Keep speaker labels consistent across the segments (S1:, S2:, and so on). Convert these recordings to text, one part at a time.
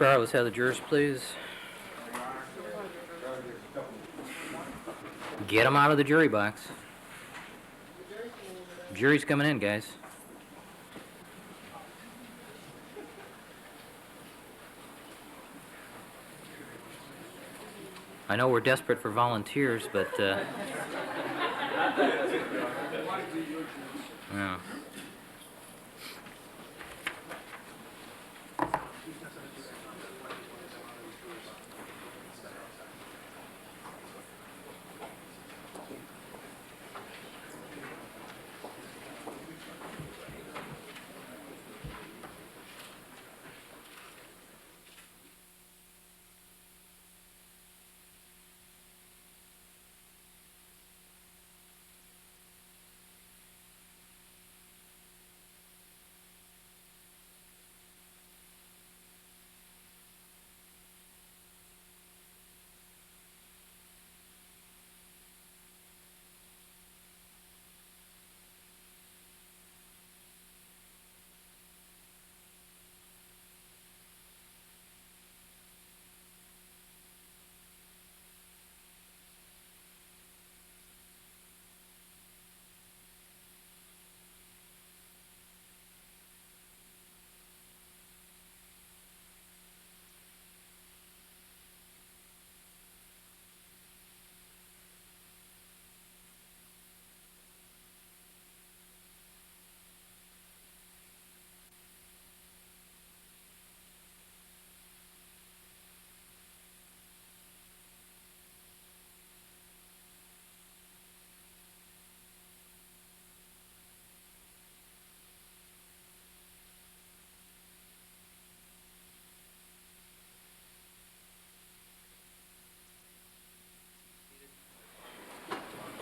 S1: trial. Let's have the jurors, please. Get them out of the jury box. Jury's coming in, guys. I know we're desperate for volunteers, but yeah.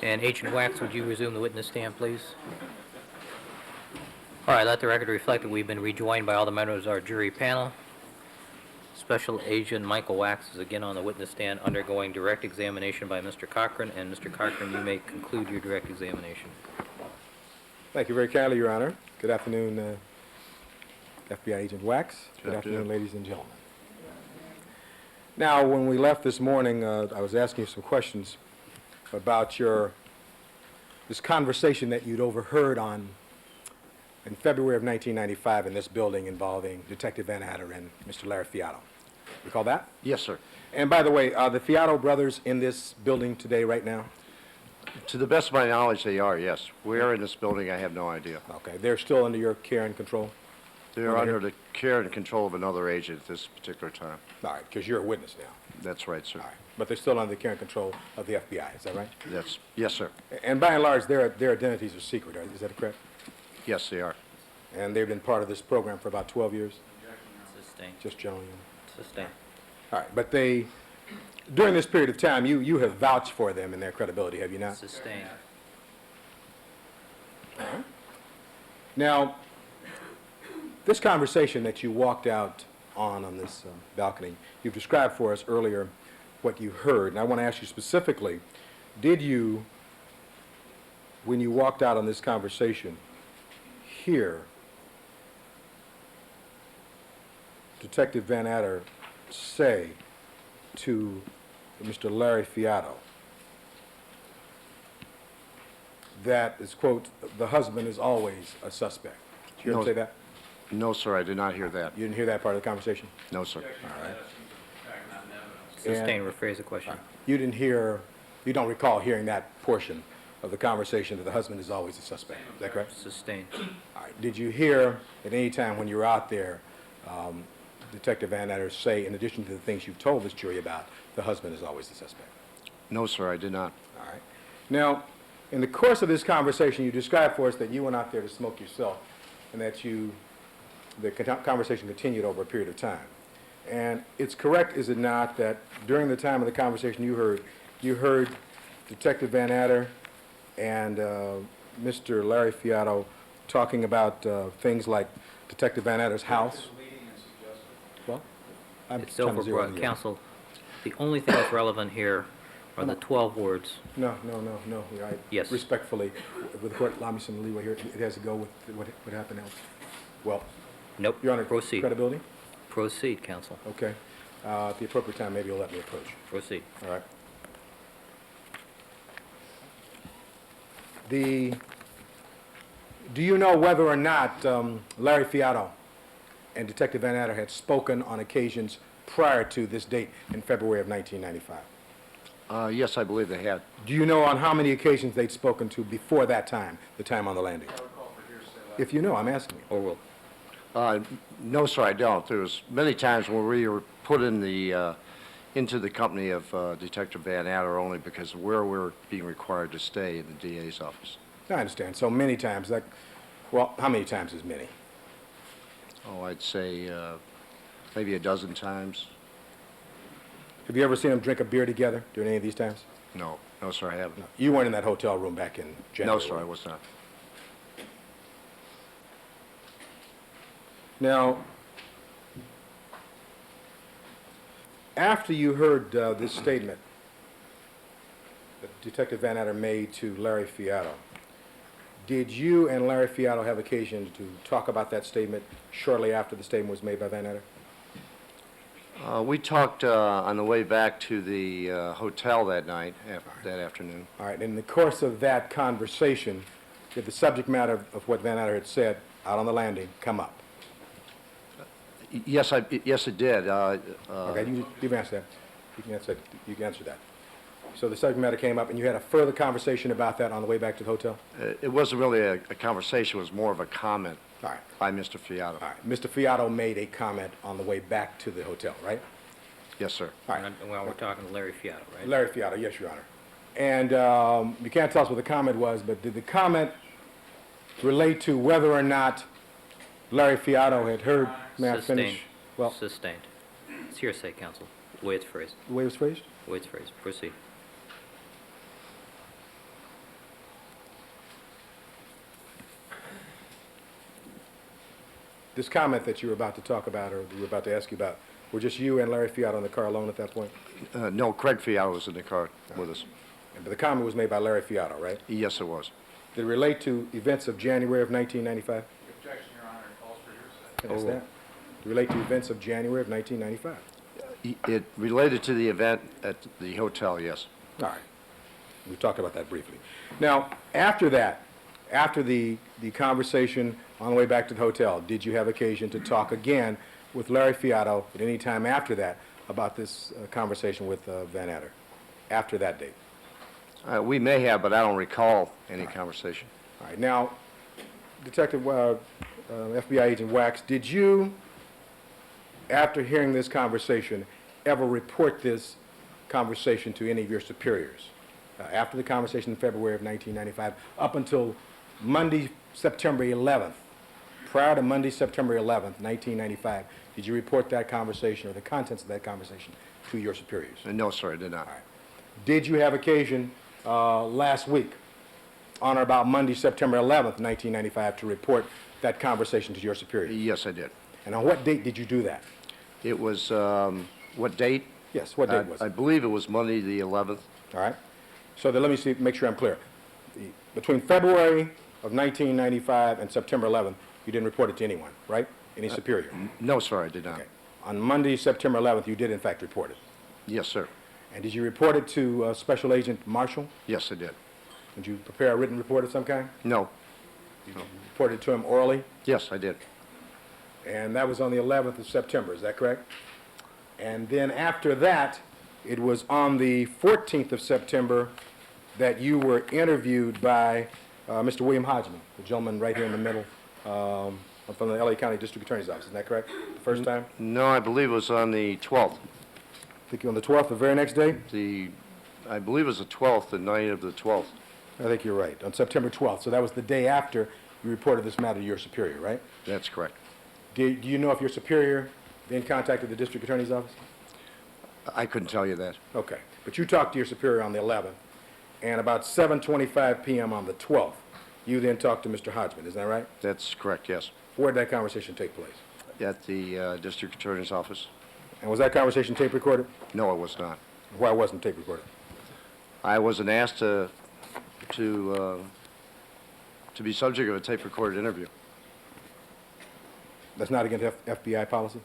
S1: And Agent Wacks, would you resume the witness stand, please? All right, let the record reflect that we've been rejoined by all the members of our jury panel. Special Agent Michael Wacks is again on the witness stand undergoing direct examination by Mr. Cochran. And Mr. Cochran, you may conclude your direct examination.
S2: Thank you very kindly, Your Honor. Good afternoon, FBI Agent Wacks. Good afternoon, ladies and gentlemen. Now, when we left this morning, I was asking you some questions about this conversation that you'd overheard in February of 1995 in this building involving Detective Van Adder and Mr. Larry Fiato. Recall that?
S3: Yes, sir.
S2: And by the way, are the Fiato brothers in this building today, right now?
S3: To the best of my knowledge, they are, yes. Where in this building, I have no idea.
S2: Okay, they're still under your care and control?
S3: They're under the care and control of another agent at this particular time.
S2: All right, because you're a witness now.
S3: That's right, sir.
S2: All right, but they're still under the care and control of the FBI, is that right?
S3: Yes, sir.
S2: And by and large, their identities are secret, is that correct?
S3: Yes, they are.
S2: And they've been part of this program for about 12 years?
S1: Sustained.
S2: Just generally?
S1: Sustained.
S2: All right, but during this period of time, you have vouched for them and their credibility, have you not?
S1: Sustained.
S2: All right. Now, this conversation that you walked out on this balcony, you've described for us earlier what you heard, and I want to ask you specifically, did you, when you walked out on this conversation, hear Detective Van Adder say to Mr. Larry Fiato that is, quote, the husband is always a suspect? Did you hear him say that?
S3: No, sir, I did not hear that.
S2: You didn't hear that part of the conversation?
S3: No, sir.
S2: All right.
S1: Sustained. Rephrase the question.
S2: You don't recall hearing that portion of the conversation that the husband is always a suspect. Is that correct?
S1: Sustained.
S2: All right. Did you hear at any time when you were out there Detective Van Adder say, in addition to the things you've told this jury about, the husband is always the suspect?
S3: No, sir, I did not.
S2: All right. Now, in the course of this conversation, you described for us that you went out there to smoke yourself and that the conversation continued over a period of time. And it's correct, is it not, that during the time of the conversation you heard Detective Van Adder and Mr. Larry Fiato talking about things like Detective Van Adder's house? Well,
S1: It's overbroad. Counsel, the only thing that's relevant here are the 12 words.
S2: No.
S1: Yes.
S2: Respectfully, with the court, allow me some leeway here. It has to go with what happened else. Well,
S1: Nope.
S2: Your Honor,
S1: Proceed.
S2: credibility?
S1: Proceed, counsel.
S2: Okay. At the appropriate time, maybe you'll let me approach.
S1: Proceed.
S2: All right. Do you know whether or not Larry Fiato and Detective Van Adder had spoken on occasions prior to this date in February of 1995?
S3: Yes, I believe they had.
S2: Do you know on how many occasions they'd spoken to before that time, the time on the landing? If you know, I'm asking you.
S1: Or will.
S3: No, sir, I don't. There was many times when we were put in the, into the company of Detective Van Adder only because of where we're being required to stay in the DA's office.
S2: I understand. So many times, well, how many times is many?
S3: Oh, I'd say maybe a dozen times.
S2: Have you ever seen them drink a beer together during any of these times?
S3: No, no, sir, I haven't.
S2: No. You weren't in that hotel room back in January?
S3: No, sir, I was not.
S2: Now, after you heard this statement that Detective Van Adder made to Larry Fiato, did you and Larry Fiato have occasion to talk about that statement shortly after the statement was made by Van Adder?
S3: We talked on the way back to the hotel that night, that afternoon.
S2: All right. In the course of that conversation, did the subject matter of what Van Adder had said out on the landing come up?
S3: Yes, yes, it did.
S2: Okay, you can answer that. You can answer that. So the subject matter came up, and you had a further conversation about that on the way back to the hotel?
S3: It wasn't really a conversation. It was more of a comment
S2: All right.
S3: by Mr. Fiato.
S2: All right. Mr. Fiato made a comment on the way back to the hotel, right?
S3: Yes, sir.
S2: All right.
S1: Well, we're talking to Larry Fiato, right?
S2: Larry Fiato, yes, Your Honor. And you can't tell us what the comment was, but did the comment relate to whether or not Larry Fiato had heard? May I
S1: Sustained.
S2: finish? Well,
S1: Sustained. It's hearsay, counsel. The way it's phrased.
S2: the way it was phrased?
S1: The way it's phrased. Proceed.
S2: This comment that you were about to talk about, or we were about to ask you about, were just you and Larry Fiato in the car alone at that point?
S3: No, Craig Fiato was in the car with us.
S2: But the comment was made by Larry Fiato, right?
S3: Yes, it was.
S2: Did it relate to events of January of 1995?
S4: Objection, Your Honor, calls for hearsay.
S2: Can I ask that? Did it relate to events of January of 1995?
S3: It related to the event at the hotel, yes.
S2: All right. We talked about that briefly. Now, after that, after the conversation on the way back to the hotel, did you have occasion to talk again with Larry Fiato at any time after that about this conversation with Van Adder, after that date?
S3: We may have, but I don't recall any conversation.
S2: All right. Now, Detective FBI Agent Wacks, did you, after hearing this conversation, ever report this conversation to any of your superiors? After the conversation in February of 1995, up until Monday, September 11th, prior to Monday, September 11th, 1995, did you report that conversation or the contents of that conversation to your superiors?
S3: No, sir, I did not.
S2: Did you have occasion last week, on or about Monday, September 11th, 1995, to report that conversation to your superiors?
S3: Yes, I did.
S2: And on what date did you do that?
S3: It was, what date?
S2: Yes, what date was
S3: I
S2: it?
S3: believe it was Monday the 11th.
S2: All right. So then let me see, make sure I'm clear. Between February of 1995 and September 11th, you didn't report it to anyone, right? Any superior?
S3: No, sir, I did not.
S2: Okay. On Monday, September 11th, you did in fact report it.
S3: Yes, sir.
S2: And did you report it to Special Agent Marshall?
S3: Yes, I did.
S2: Did you prepare a written report of some kind?
S3: No.
S2: You reported it to him orally?
S3: Yes, I did.
S2: And that was on the 11th of September, is that correct? And then after that, it was on the 14th of September that you were interviewed by Mr. William Hodgman, the gentleman right here in the middle, from the LA County District Attorney's Office. Isn't that correct? The first time?
S3: No, I believe it was on the 12th.
S2: I think on the 12th, the very next day?
S3: I believe it was the 12th, the night of the 12th.
S2: I think you're right, on September 12th. So that was the day after you reported this matter to your superior, right?
S3: That's correct.
S2: Do you know if your superior then contacted the District Attorney's Office?
S3: I couldn't tell you that.
S2: Okay. But you talked to your superior on the 11th, and about 7:25 p.m. on the 12th, you then talked to Mr. Hodgman. Is that right?
S3: That's correct, yes.
S2: Where did that conversation take place?
S3: At the district attorney's office.
S2: And was that conversation tape recorded?
S3: No, it was not.
S2: Why wasn't tape recorded?
S3: I wasn't asked to be subject of a tape-recorded interview.
S2: That's not against FBI policy?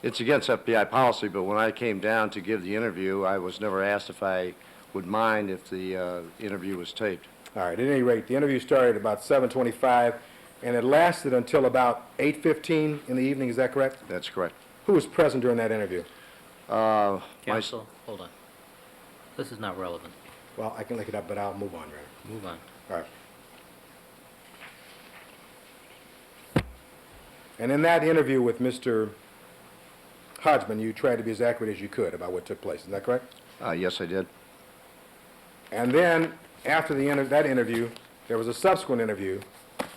S3: It's against FBI policy, but when I came down to give the interview, I was never asked if I would mind if the interview was taped.
S2: All right, at any rate, the interview started about 7:25, and it lasted until about 8:15 in the evening, is that correct?
S3: That's correct.
S2: Who was present during that interview?
S3: My-
S1: Counsel, hold on. This is not relevant.
S2: Well, I can look it up, but I'll move on, right?
S1: Move on.
S2: All right. And in that interview with Mr. Hodgman, you tried to be as accurate as you could about what took place, is that correct?
S3: Yes, I did.
S2: And then, after that interview, there was a subsequent interview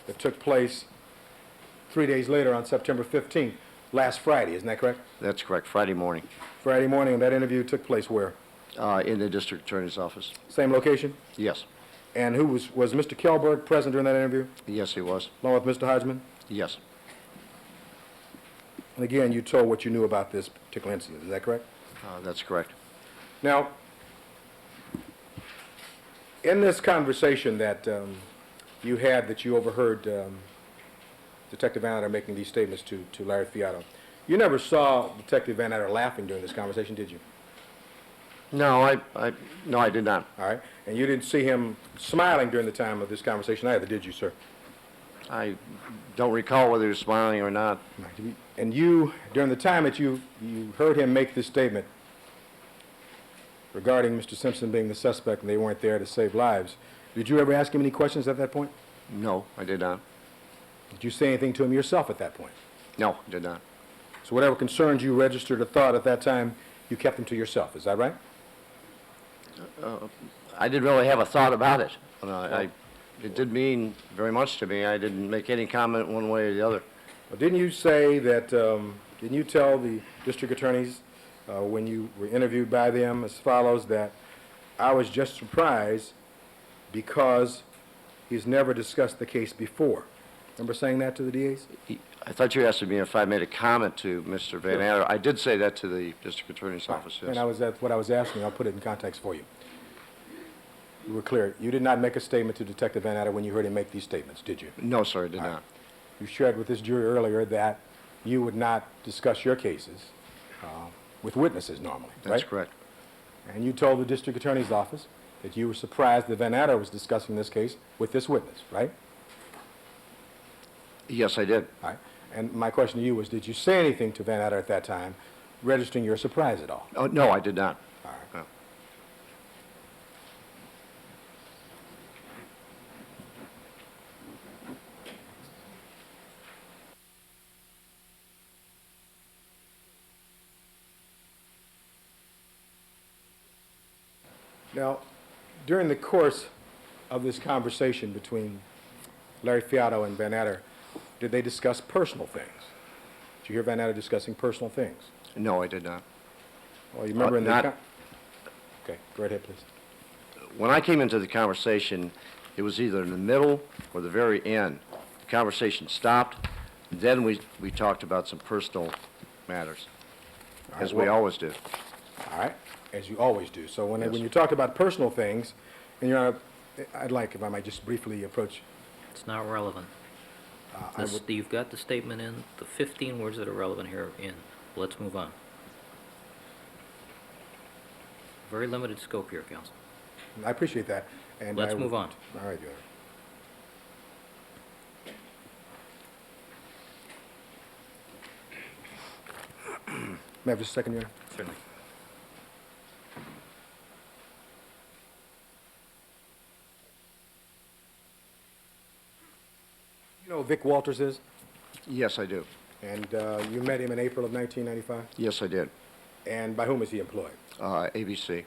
S2: that took place 3 days later on September 15th, last Friday, isn't that correct?
S3: That's correct. Friday morning,
S2: Friday morning, and that interview took place where?
S3: in the district attorney's office.
S2: Same location?
S3: Yes.
S2: And who was Mr. Kelberg present during that interview,
S3: Yes, he was.
S2: along with Mr. Hodgman?
S3: Yes.
S2: And again, you told what you knew about this particular incident, is that correct?
S3: That's correct.
S2: Now, in this conversation that you had, that you overheard Detective Van Adder making these statements to Larry Fiato, you never saw Detective Van Adder laughing during this conversation, did you?
S3: No, no, I did not.
S2: All right. And you didn't see him smiling during the time of this conversation either, did you, sir?
S3: I don't recall whether he was smiling or not.
S2: And you, during the time that you heard him make this statement regarding Mr. Simpson being the suspect and they weren't there to save lives, did you ever ask him any questions at that point?
S3: No, I did not.
S2: Did you say anything to him yourself at that point?
S3: No, I did not.
S2: So whatever concerns you registered or thought at that time, you kept them to yourself, is that right?
S3: I didn't really have a thought about it. It did mean very much to me. I didn't make any comment one way or the other.
S2: Well, didn't you say that, didn't you tell the district attorneys when you were interviewed by them as follows, that I was just surprised because he's never discussed the case before? Remember saying that to the DAs?
S3: I thought you asked me if I made a comment to Mr. Van Adder. I did say that to the district attorney's office, yes.
S2: And that's what I was asking. I'll put it in context for you. You were clear. You did not make a statement to Detective Van Adder when you heard him make these statements, did you?
S3: No, sir, I did
S2: All right.
S3: not.
S2: You shared with this jury earlier that you would not discuss your cases with witnesses normally, right?
S3: That's correct.
S2: And you told the district attorney's office that you were surprised that Van Adder was discussing this case with this witness, right?
S3: Yes, I did.
S2: All right. And my question to you was, did you say anything to Van Adder at that time, registering your surprise at all?
S3: Oh, no, I did not.
S2: All right.
S3: No.
S2: Now, during the course of this conversation between Larry Fiato and Van Adder, did they discuss personal things? Did you hear Van Adder discussing personal things?
S3: No, I did not.
S2: Well, you remember in the...
S3: not-
S2: Okay, go right ahead, please.
S3: When I came into the conversation, it was either in the middle or the very end. The conversation stopped, then we talked about some personal matters,
S2: All right,
S3: as we
S2: well-
S3: always do.
S2: All right, as you always do. So when
S3: Yes.
S2: you talk about personal things, and Your Honor, I'd like, if I might just briefly approach...
S1: It's not relevant.
S2: I
S1: This-
S2: would-
S1: You've got the statement in, the 15 words that are relevant here in. Let's move on. Very limited scope here, counsel.
S2: I appreciate that. And
S1: Let's
S2: I would-
S1: move on.
S2: All right, Your Honor. May I have just a second, Your Honor?
S1: Certainly.
S2: You know who Vic Walters is?
S3: Yes, I do.
S2: And you met him in April of 1995?
S3: Yes, I did.
S2: And by whom is he employed?
S3: ABC.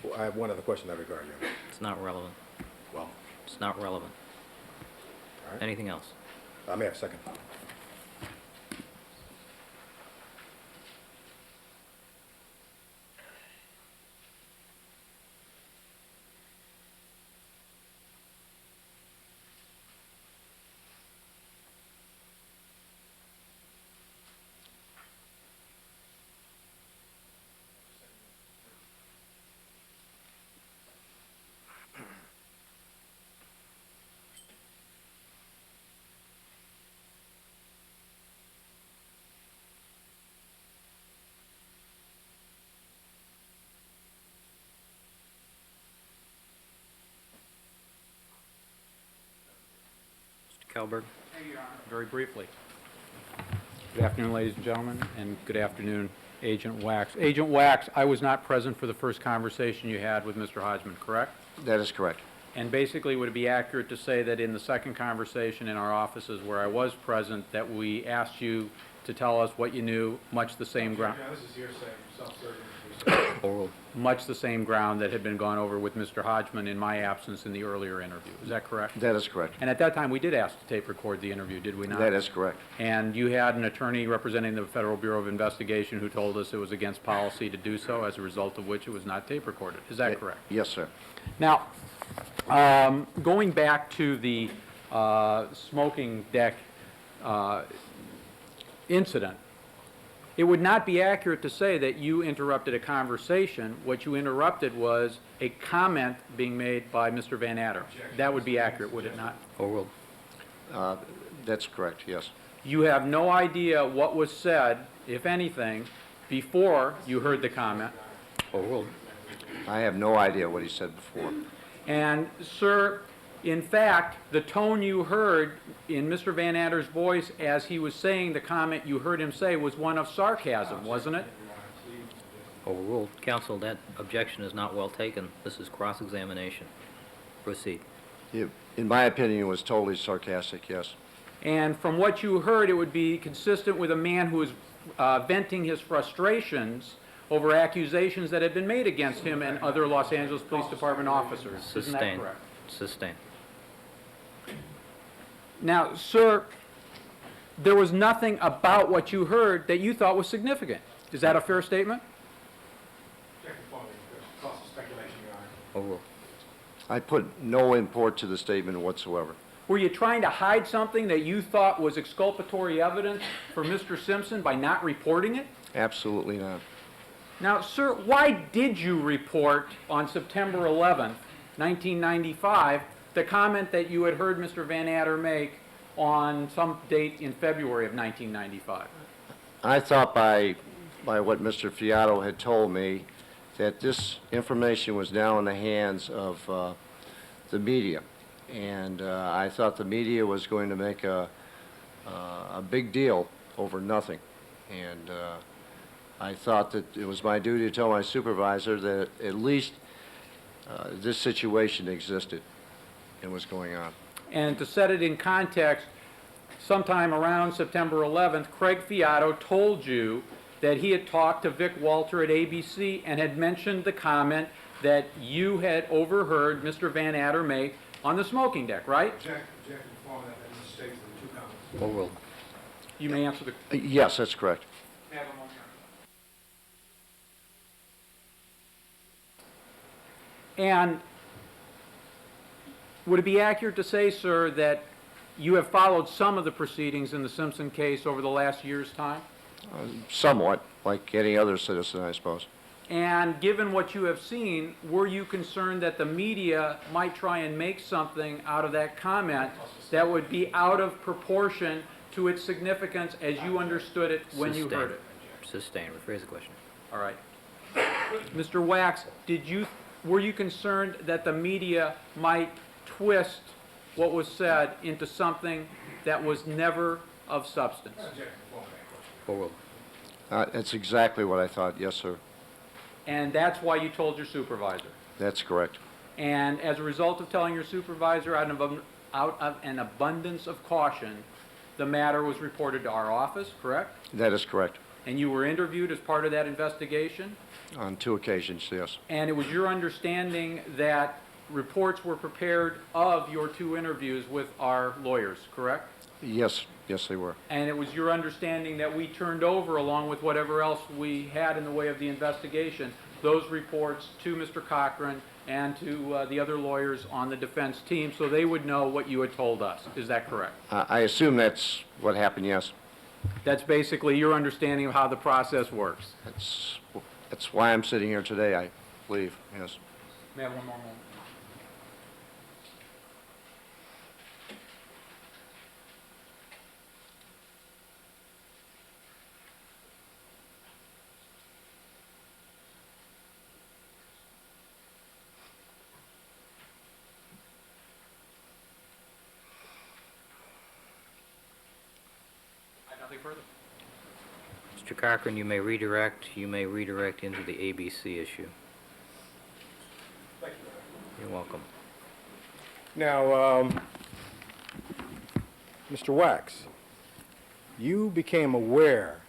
S2: Well, I have one other question in that regard, Your Honor.
S1: It's not relevant.
S2: Well,
S1: It's not relevant.
S2: all right.
S1: Anything else?
S2: I may have a second.
S1: Kelberg.
S5: Thank you, Your Honor. Very briefly. Good afternoon, ladies and gentlemen, and good afternoon, Agent Wacks. Agent Wacks, I was not present for the first conversation you had with Mr. Hodgman, correct?
S3: That is correct.
S5: And basically, would it be accurate to say that in the second conversation in our offices where I was present, that we asked you to tell us what you knew, much the same ground?
S2: This is hearsay, self-serving.
S1: Overruled.
S5: Much the same ground that had been gone over with Mr. Hodgman in my absence in the earlier interview. Is that correct?
S3: That is correct.
S5: And at that time, we did ask to tape record the interview, did we not?
S3: That is correct.
S5: And you had an attorney representing the Federal Bureau of Investigation who told us it was against policy to do so, as a result of which it was not tape recorded. Is that correct?
S3: Yes, sir.
S5: Now, going back to the smoking deck incident, it would not be accurate to say that you interrupted a conversation. What you interrupted was a comment being made by Mr. Van Adder. That would be accurate, would it not?
S1: Overruled.
S3: That's correct, yes.
S5: You have no idea what was said, if anything, before you heard the comment.
S1: Overruled.
S3: I have no idea what he said before.
S5: And, sir, in fact, the tone you heard in Mr. Van Adder's voice as he was saying the comment you heard him say was one of sarcasm, wasn't it?
S1: Overruled. Counsel, that objection is not well taken. This is cross-examination. Proceed.
S3: In my opinion, it was totally sarcastic, yes.
S5: And from what you heard, it would be consistent with a man who is venting his frustrations over accusations that had been made against him and other Los Angeles Police Department officers. Isn't that
S1: Sustained.
S5: correct?
S1: Sustained.
S5: Now, sir, there was nothing about what you heard that you thought was significant. Is that a fair statement?
S1: Overruled.
S3: I put no import to the statement whatsoever.
S5: Were you trying to hide something that you thought was exculpatory evidence for Mr. Simpson by not reporting it?
S3: Absolutely not.
S5: Now, sir, why did you report on September 11th, 1995, the comment that you had heard Mr. Van Adder make on some date in February of 1995?
S3: I thought by what Mr. Fiato had told me that this information was now in the hands of the media. And I thought the media was going to make a big deal over nothing. And I thought that it was my duty to tell my supervisor that at least this situation existed and was going on.
S5: And to set it in context, sometime around September 11th, Craig Fiato told you that he had talked to Vic Walter at ABC and had mentioned the comment that you had overheard Mr. Van Adder make on the smoking deck, right?
S1: Overruled.
S5: You may answer the...
S3: Yes, that's correct.
S5: And would it be accurate to say, sir, that you have followed some of the proceedings in the Simpson case over the last year's time?
S3: Somewhat, like any other citizen, I suppose.
S5: And given what you have seen, were you concerned that the media might try and make something out of that comment that would be out of proportion to its significance as you understood it when you heard it?
S1: Sustained. Rephrase the question.
S5: All right. Mr. Wacks, were you concerned that the media might twist what was said into something that was never of substance?
S1: Overruled.
S3: That's exactly what I thought, yes, sir.
S5: And that's why you told your supervisor?
S3: That's correct.
S5: And as a result of telling your supervisor out of an abundance of caution, the matter was reported to our office, correct?
S3: That is correct.
S5: And you were interviewed as part of that investigation?
S3: On 2 occasions, yes.
S5: And it was your understanding that reports were prepared of your 2 interviews with our lawyers, correct?
S3: Yes, yes, they were.
S5: And it was your understanding that we turned over, along with whatever else we had in the way of the investigation, those reports to Mr. Cochran and to the other lawyers on the defense team so they would know what you had told us. Is that correct?
S3: I assume that's what happened, yes.
S5: That's basically your understanding of how the process works.
S3: That's why I'm sitting here today, I believe, yes.
S5: May I have one more moment?
S1: Mr. Cochran, you may redirect into the ABC issue.
S2: Thank you.
S1: You're welcome.
S2: Now, Mr. Wacks, you became aware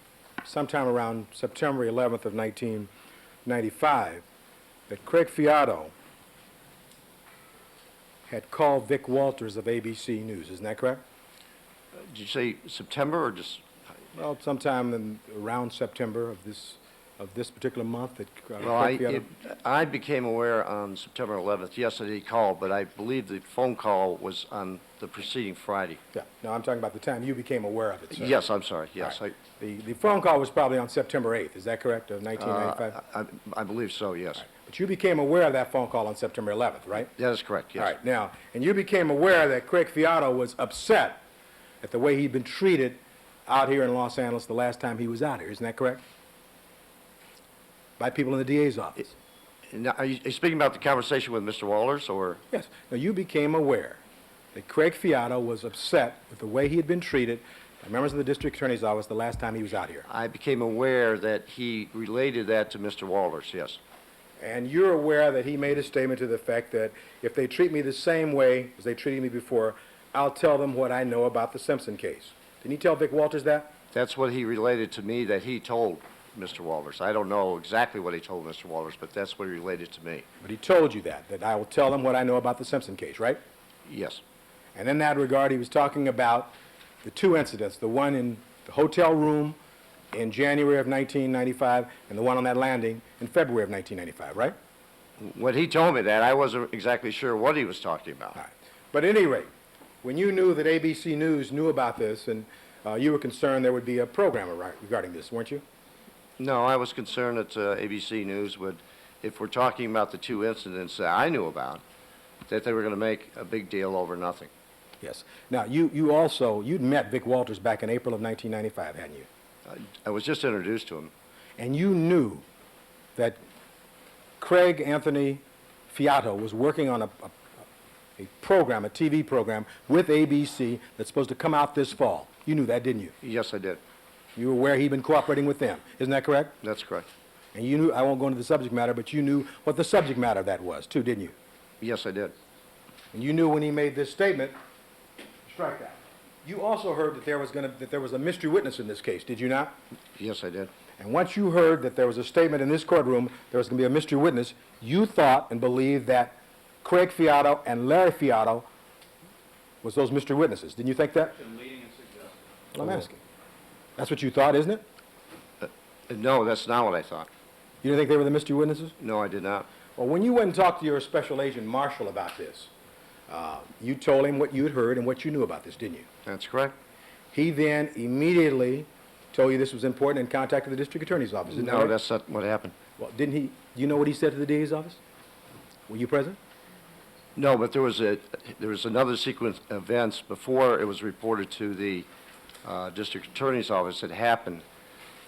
S2: sometime around September 11th of 1995 that Craig Fiato had called Vic Walters of ABC News. Isn't that correct?
S3: Did you say September or just?
S2: Well, sometime around September of this particular month that
S3: Well,
S2: Craig Fiato...
S3: I became aware on September 11th. Yes, that he called, but I believe the phone call was on the preceding Friday.
S2: Yeah, no, I'm talking about the time you became aware of it, sir.
S3: Yes, I'm sorry. Yes,
S2: All right. The phone call was probably on September 8th. Is that correct, of
S3: I
S2: 1995?
S3: I believe so. Yes,
S2: But you became aware of that phone call on September 11th, right?
S3: that is correct. Yes.
S2: All right, now, and you became aware that Craig Fiato was upset at the way he'd been treated out here in Los Angeles the last time he was out here. Isn't that correct? By people in the DA's office.
S3: Now, are you speaking about the conversation with Mr. Walters, or?
S2: Yes. Now, you became aware that Craig Fiato was upset with the way he had been treated by members of the district attorney's office the last time he was out here.
S3: I became aware that he related that to Mr. Walters. Yes.
S2: And you're aware that he made a statement to the effect that if they treat me the same way as they treated me before, I'll tell them what I know about the Simpson case. Didn't he tell Vic Walters that?
S3: That's what he related to me, that he told Mr. Walters. I don't know exactly what he told Mr. Walters, but that's what he related to me.
S2: But he told you that I will tell them what I know about the Simpson case, right?
S3: Yes.
S2: And in that regard, he was talking about the two incidents, the one in the hotel room in January of 1995 and the one on that landing in February of 1995, right?
S3: When he told me that, I wasn't exactly sure what he was talking about.
S2: All right. But at any rate, when you knew that ABC News knew about this and you were concerned there would be a program regarding this, weren't you?
S3: No, I was concerned that ABC News would, if we're talking about the two incidents that I knew about, that they were going to make a big deal over nothing.
S2: Yes. Now, you'd met Vic Walters back in April of 1995, hadn't you?
S3: I was just introduced to him.
S2: And you knew that Craig Anthony Fiato was working on a program, a TV program with ABC that's supposed to come out this fall. You knew that, didn't you?
S3: Yes, I did.
S2: You were aware he'd been cooperating with them. Isn't that correct?
S3: That's correct.
S2: And you knew, I won't go into the subject matter, but you knew what the subject matter of that was, too, didn't you?
S3: Yes, I did.
S2: And you knew when he made this statement, strike that. You also heard that there was a mystery witness in this case, did you not?
S3: Yes, I did.
S2: And once you heard that there was a statement in this courtroom, there was going to be a mystery witness, you thought and believed that Craig Fiato and Larry Fiato was those mystery witnesses. Didn't you think that? Well, I'm asking. That's what you thought, isn't it?
S3: No, that's not what I thought.
S2: You didn't think they were the mystery witnesses?
S3: No, I did not.
S2: Well, when you went and talked to your special agent Marshall about this, you told him what you had heard and what you knew about this, didn't you?
S3: That's correct.
S2: He then immediately told you this was important and contacted the district attorney's office. Isn't that
S3: No,
S2: right?
S3: that's not what happened.
S2: Well, didn't he? Do you know what he said to the DA's office? Were you present?
S3: No, but there was another sequence of events before it was reported to the district attorney's office that happened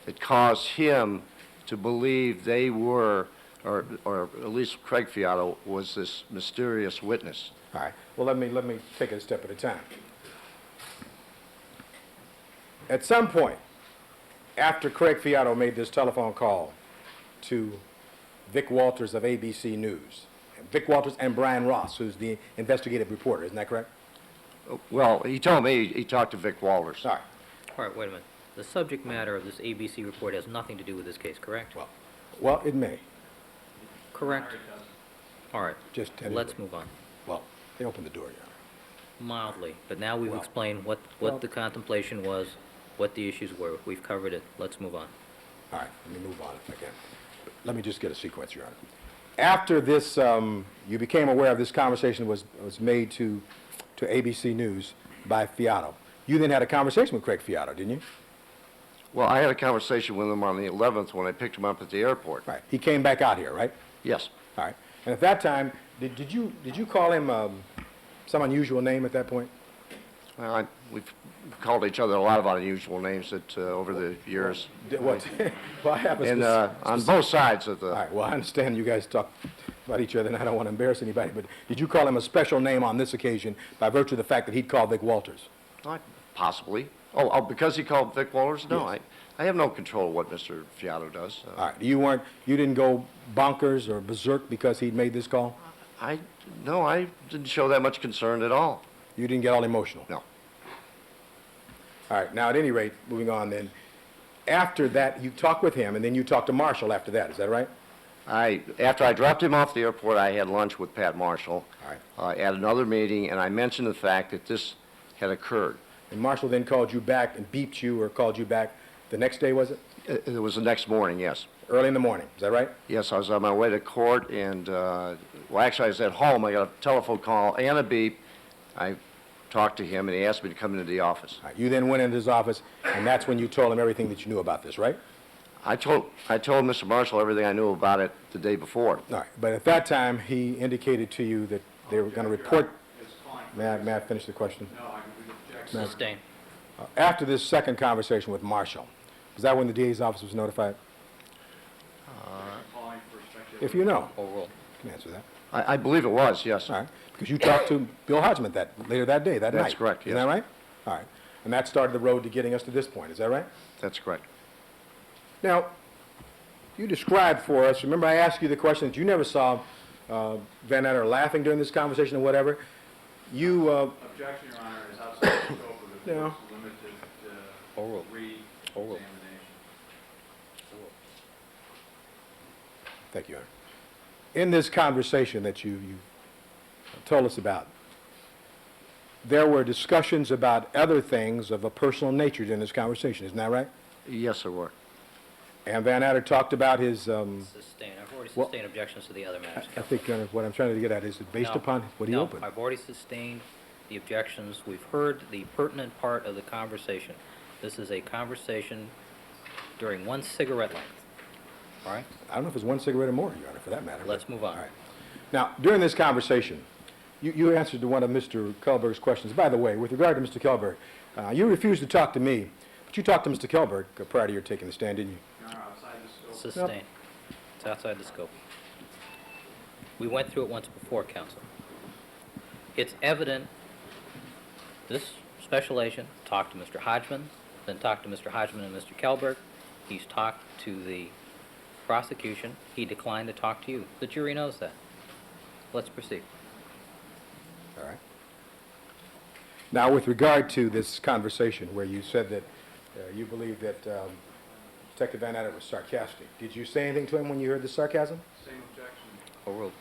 S3: that caused him to believe they were, or at least Craig Fiato was this mysterious witness.
S2: All right. Well, let me take it a step at a time. At some point, after Craig Fiato made this telephone call to Vic Walters of ABC News, Vic Walters and Brian Ross, who's the investigative reporter, isn't that correct?
S3: Well, he told me he talked to Vic Walters.
S2: All right.
S1: All right, wait a minute. The subject matter of this ABC report has nothing to do with this case, correct?
S2: Well, it may.
S1: Correct? All right,
S2: Just
S1: let's move on.
S2: Well, they opened the door, Your Honor.
S1: Mildly, but now we've
S2: Well,
S1: explained what
S2: well-
S1: the contemplation was, what the issues were. We've covered it. Let's move on.
S2: All right, let me move on if I can. Let me just get a sequence, Your Honor. After this, you became aware of this conversation was made to ABC News by Fiato. You then had a conversation with Craig Fiato, didn't you?
S3: Well, I had a conversation with him on the 11th when I picked him up at the airport.
S2: Right. He came back out here, right?
S3: Yes.
S2: All right. And at that time, did you call him some unusual name at that point?
S3: Well, we've called each other a lot of unusual names over the years.
S2: What? Well, I have a
S3: And on both sides of the...
S2: All right. Well, I understand you guys talk about each other, and I don't want to embarrass anybody, but did you call him a special name on this occasion by virtue of the fact that he'd called Vic Walters?
S3: Possibly. Oh, because he called Vic Walters? No,
S2: Yes.
S3: I have no control of what Mr. Fiato does.
S2: All right, you didn't go bonkers or berserk because he'd made this call?
S3: No, I didn't show that much concern at all.
S2: You didn't get all emotional?
S3: No.
S2: All right, now at any rate, moving on then, after that, you talked with him, and then you talked to Marshall after that, is that right?
S3: After I dropped him off the airport, I had lunch with Pat Marshall
S2: All right.
S3: at another meeting, and I mentioned the fact that this had occurred.
S2: And Marshall then called you back and beeped you or called you back the next day, was it?
S3: It was the next morning, yes.
S2: Early in the morning, is that right?
S3: Yes, I was on my way to court, and, well, actually, I was at home. I got a telephone call and a beep. I talked to him, and he asked me to come into the office.
S2: All right, you then went into his office, and that's when you told him everything that you knew about this, right?
S3: I told Mr. Marshall everything I knew about it the day before.
S2: All right, but at that time, he indicated to you that they were going to report.
S4: It's fine.
S2: May I finish the question?
S4: No, I would object.
S1: Sustain.
S2: After this second conversation with Marshall, was that when the DA's office was notified?
S4: Calling for speculative.
S2: If you know,
S1: Overruled.
S2: you can answer that.
S3: I believe it was, yes.
S2: All right, because you talked to Bill Hodgman later that day, that night.
S3: That's correct,
S2: Isn't
S3: yes.
S2: that right? All right, and that started the road to getting us to this point, is that right?
S3: That's correct.
S2: Now, you described for us, remember I asked you the question that you never saw Van Adder laughing during this conversation or whatever? You,
S4: Objection, Your Honor, is outside the scope of the
S2: Yeah.
S4: court's limited
S1: Overruled. Overruled.
S4: re-examination.
S2: thank you, Honor. In this conversation that you told us about, there were discussions about other things of a personal nature in this conversation, isn't that right?
S3: Yes, there were.
S2: And Van Adder talked about his,
S1: Sustain. I've already
S2: Well-
S1: sustained objections to the other matters.
S2: I think what I'm trying to get at is that based
S1: No,
S2: upon what he
S1: no,
S2: opened.
S1: I've already sustained the objections. We've heard the pertinent part of the conversation. This is a conversation during one cigarette length. All right?
S2: I don't know if it's one cigarette or more, Your Honor, for that matter.
S1: Let's
S2: but-
S1: move on.
S2: All right. Now, during this conversation, you answered to one of Mr. Kelberg's questions. By the way, with regard to Mr. Kelberg, you refused to talk to me, but you talked to Mr. Kelberg prior to your taking the stand, didn't you?
S4: Your Honor, outside the scope.
S1: Sustain. It's outside the scope. We went through it once before, counsel. It's evident this special agent talked to Mr. Hodgman, then talked to Mr. Hodgman and Mr. Kelberg. He's talked to the prosecution. He declined to talk to you. The jury knows that. Let's proceed.
S2: All right. Now, with regard to this conversation where you said that you believe that Detective Van Adder was sarcastic, did you say anything to him when you heard the sarcasm?
S4: Same objection.
S1: Overruled.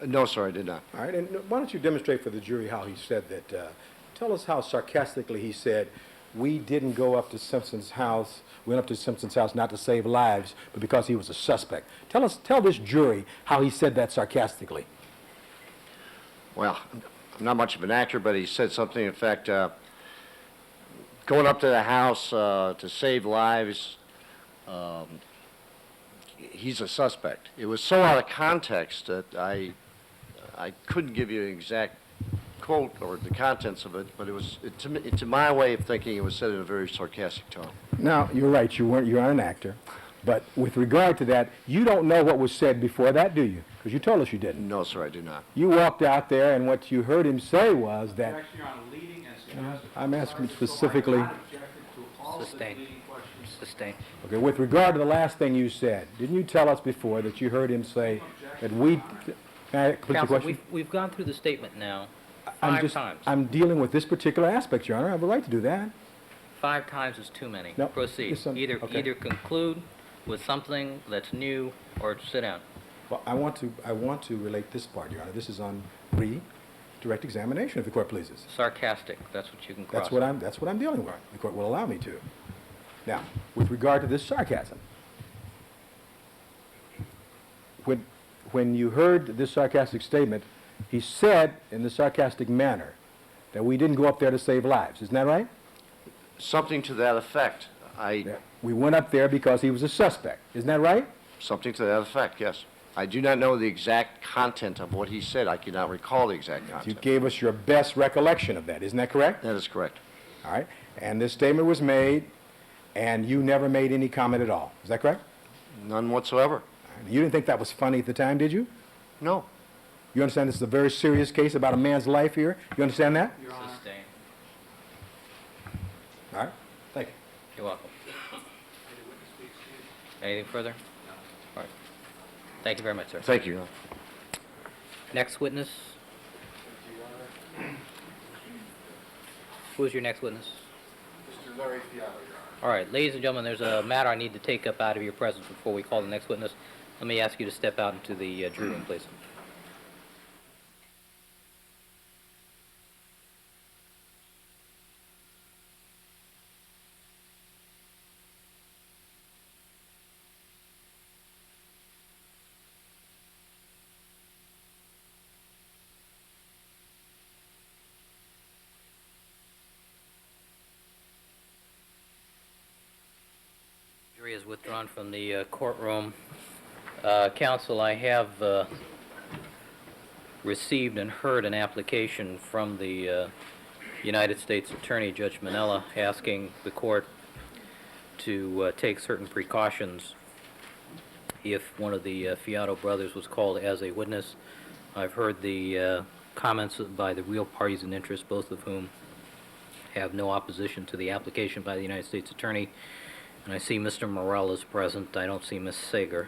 S3: No, sir, I did not.
S2: All right, and why don't you demonstrate for the jury how he said that? Tell us how sarcastically he said, we didn't go up to Simpson's house, we went up to Simpson's house not to save lives, but because he was a suspect. Tell this jury how he said that sarcastically.
S3: Well, I'm not much of an actor, but he said something, in fact, going up to the house to save lives, he's a suspect. It was so out of context that I couldn't give you an exact quote or the contents of it, but to my way of thinking, it was said in a very sarcastic tone.
S2: Now, you're right, you aren't an actor, but with regard to that, you don't know what was said before that, do you? Because you told us you didn't.
S3: No, sir, I do not.
S2: You walked out there, and what you heard him say was that,
S4: Objection, Your Honor, leading and suggestive.
S2: I'm asking
S4: Outside the scope.
S2: specifically-
S4: I have not objected to all of the
S1: Sustained.
S4: leading questions.
S1: Sustain.
S2: okay, with regard to the last thing you said, didn't you tell us before that you heard him say that we... Can I complete the
S1: Counsel,
S2: question?
S1: we've gone through the statement now
S2: I'm
S1: five
S2: just-
S1: times.
S2: I'm dealing with this particular aspect, Your Honor. I have a right to do that.
S1: 5 times is too many.
S2: No,
S1: Proceed.
S2: listen,
S1: Either
S2: okay.
S1: conclude with something that's new or sit down.
S2: Well, I want to relate this part, Your Honor. This is on direct examination, if the court pleases.
S1: Sarcastic, that's what you can cross.
S2: That's what I'm dealing with. The court will allow me to. Now, with regard to this sarcasm, when you heard this sarcastic statement, he said in the sarcastic manner that we didn't go up there to save lives. Isn't that right?
S3: Something to that effect.
S2: That we went up there because he was a suspect. Isn't that right?
S3: Something to that effect, yes. I do not know the exact content of what he said. I cannot recall the exact
S2: You
S3: content.
S2: gave us your best recollection of that. Isn't that correct?
S3: That is correct.
S2: All right. And this statement was made, and you never made any comment at all. Is that correct?
S3: None whatsoever.
S2: You didn't think that was funny at the time, did you?
S3: No.
S2: You understand this is a very serious case about a man's life here? You understand that?
S4: Your Honor,
S1: Sustain.
S2: All right. Thank you.
S1: You're welcome. Anything further? All right. Thank you very much, sir.
S3: Thank you, Your Honor.
S1: Next witness? Who is your next witness?
S3: Mr. Larry Fiato, Your Honor.
S1: All right, ladies and gentlemen, there's a matter I need to take up out of your presence before we call the next witness. Let me ask you to step out into the jury room, please. Jury is withdrawn from the courtroom. Counsel, I have received and heard an application from the United States Attorney, Judge Minella, asking the court to take certain precautions if one of the Fiato brothers was called as a witness. I've heard the comments by the real parties in interest, both of whom have no opposition to the application by the United States Attorney. And I see Mr. Morell is present. I don't see Ms. Sager.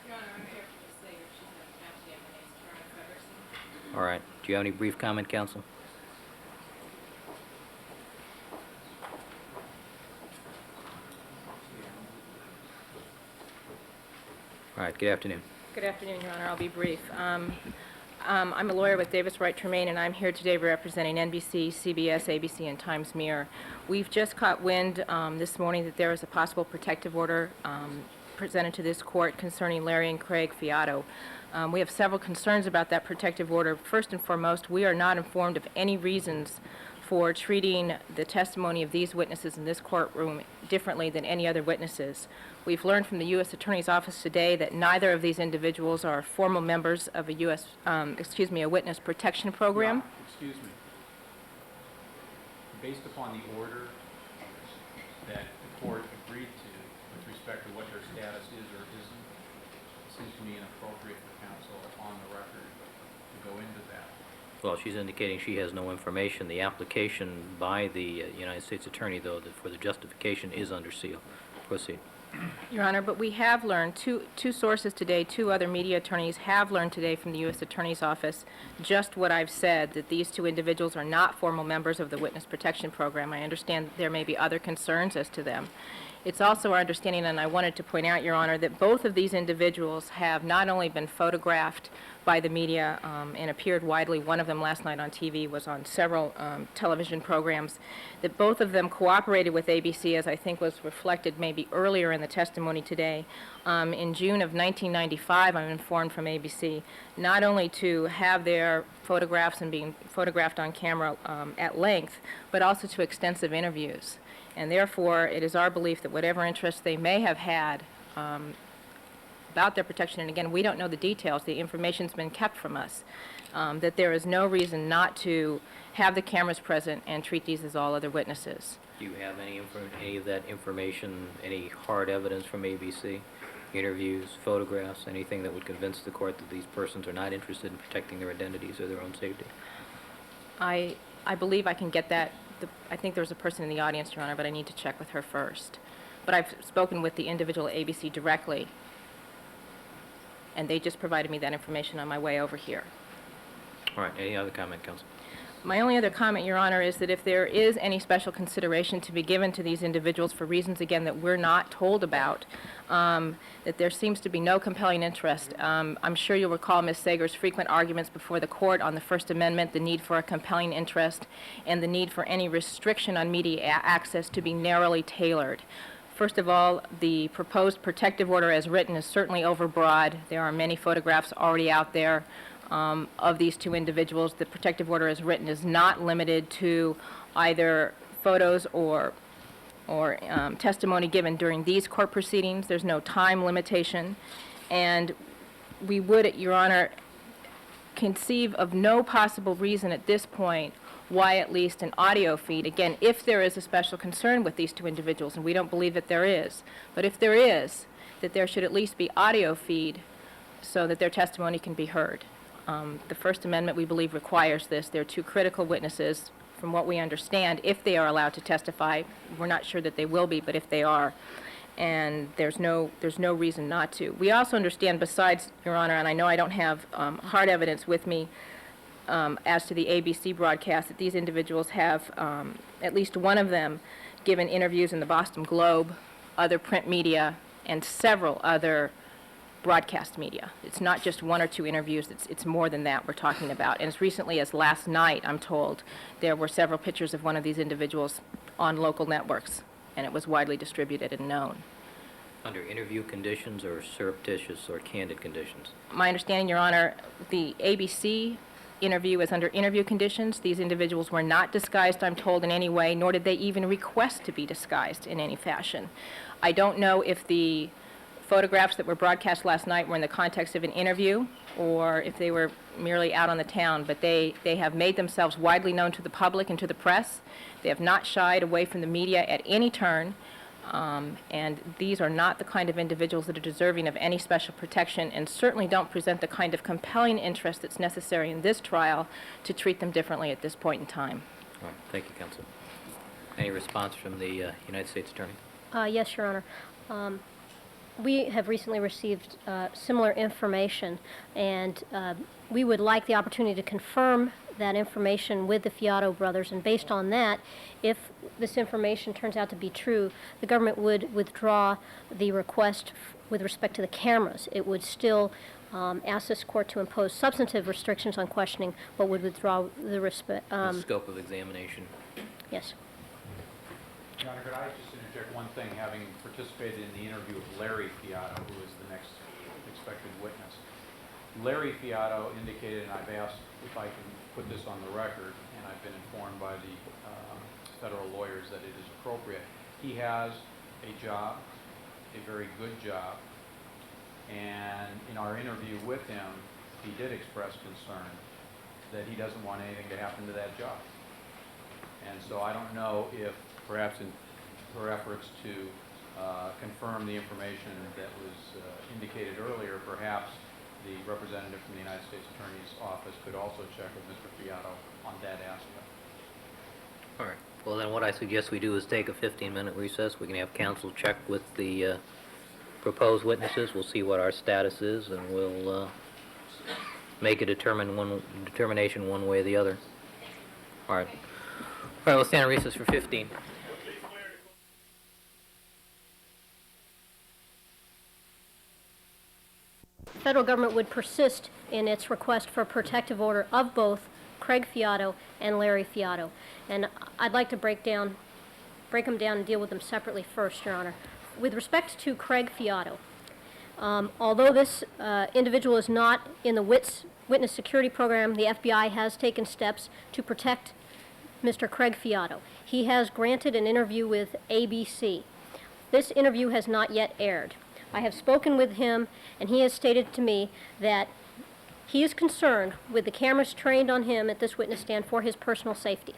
S6: Your Honor, I'm here for Ms. Sager. She's not county. My name's Karen Frederiksen.
S1: All right. Do you have any brief comment, counsel? All right. Good afternoon.
S6: Good afternoon, Your Honor. I'll be brief. I'm a lawyer with Davis Wright Tremaine, and I'm here today representing NBC, CBS, ABC, and Times Mirror. We've just caught wind this morning that there is a possible protective order presented to this court concerning Larry and Craig Fiato. We have several concerns about that protective order. First and foremost, we are not informed of any reasons for treating the testimony of these witnesses in this courtroom differently than any other witnesses. We've learned from the U.S. Attorney's Office today that neither of these individuals are formal members of a witness protection program.
S5: Excuse me. Based upon the order that the court agreed to with respect to what their status is or isn't, it seems to me inappropriate for counsel on the record to go into that.
S1: Well, she's indicating she has no information. The application by the United States Attorney, though, for the justification is under seal. Proceed.
S6: Your Honor, but we have learned, two sources today, two other media attorneys have learned today from the U.S. Attorney's Office just what I've said, that these two individuals are not formal members of the Witness Protection Program. I understand there may be other concerns as to them. It's also our understanding, and I wanted to point out, Your Honor, that both of these individuals have not only been photographed by the media and appeared widely. One of them last night on TV was on several television programs. That both of them cooperated with ABC, as I think was reflected maybe earlier in the testimony today. In June of 1995, I'm informed from ABC, not only to have their photographs and being photographed on camera at length, but also to extensive interviews. And therefore, it is our belief that whatever interest they may have had about their protection, and again, we don't know the details, the information's been kept from us, that there is no reason not to have the cameras present and treat these as all other witnesses.
S1: Do you have any of that information, any hard evidence from ABC? Interviews, photographs, anything that would convince the court that these persons are not interested in protecting their identities or their own safety?
S6: I believe I can get that. I think there's a person in the audience, Your Honor, but I need to check with her first. But I've spoken with the individual at ABC directly, and they just provided me that information on my way over here.
S1: All right, any other comment, counsel?
S6: My only other comment, Your Honor, is that if there is any special consideration to be given to these individuals for reasons, again, that we're not told about, that there seems to be no compelling interest. I'm sure you'll recall Ms. Sager's frequent arguments before the court on the First Amendment, the need for a compelling interest, and the need for any restriction on media access to be narrowly tailored. First of all, the proposed protective order as written is certainly overbroad. There are many photographs already out there of these two individuals. The protective order as written is not limited to either photos or testimony given during these court proceedings. There's no time limitation. And we would, Your Honor, conceive of no possible reason at this point why at least an audio feed, again, if there is a special concern with these two individuals, and we don't believe that there is, but if there is, that there should at least be audio feed so that their testimony can be heard. The First Amendment, we believe, requires this. They're two critical witnesses, from what we understand, if they are allowed to testify. We're not sure that they will be, but if they are. and there's no reason not to. We also understand, besides, Your Honor, and I know I don't have hard evidence with me as to the ABC broadcast, that these individuals have, at least one of them, given interviews in the Boston Globe, other print media, and several other broadcast media. It's not just one or two interviews, it's more than that we're talking about. And as recently as last night, I'm told, there were several pictures of one of these individuals on local networks, and it was widely distributed and known.
S1: Under interview conditions or surreptitious or candid conditions?
S6: My understanding, Your Honor, the ABC interview is under interview conditions. These individuals were not disguised, I'm told, in any way, nor did they even request to be disguised in any fashion. I don't know if the photographs that were broadcast last night were in the context of an interview or if they were merely out on the town, but they have made themselves widely known to the public and to the press. They have not shied away from the media at any turn, and these are not the kind of individuals that are deserving of any special protection and certainly don't present the kind of compelling interest that's necessary in this trial to treat them differently at this point in time.
S1: All right, thank you, counsel. Any response from the United States Attorney?
S7: Yes, Your Honor. We have recently received similar information, and we would like the opportunity to confirm that information with the Fiato brothers, and based on that, if this information turns out to be true, the government would withdraw the request with respect to the cameras. It would still ask this court to impose substantive restrictions on questioning, but would withdraw the respect.
S1: The scope of examination.
S7: Yes.
S5: Your Honor, could I just interject one thing, having participated in the interview with Larry Fiato, who is the next expected witness. Larry Fiato indicated, and I've asked if I can put this on the record, and I've been informed by the federal lawyers that it is appropriate. He has a job, a very good job, and in our interview with him, he did express concern that he doesn't want anything to happen to that job. And so I don't know if perhaps in her efforts to confirm the information that was indicated earlier, perhaps the representative from the United States Attorney's Office could also check with Mr. Fiato on that aspect.
S1: All right. Well, then what I suggest we do is take a 15-minute recess. We can have counsel check with the proposed witnesses. We'll see what our status is, and we'll make a determination one way or the other. All right. All right, we'll stand in recess for 15.
S7: The federal government would persist in its request for a protective order of both Craig Fiato and Larry Fiato. And I'd like to break them down and deal with them separately first, Your Honor. With respect to Craig Fiato, although this individual is not in the witness security program, the FBI has taken steps to protect Mr. Craig Fiato. He has granted an interview with ABC. This interview has not yet aired. I have spoken with him, and he has stated to me that he is concerned with the cameras trained on him at this witness stand for his personal safety.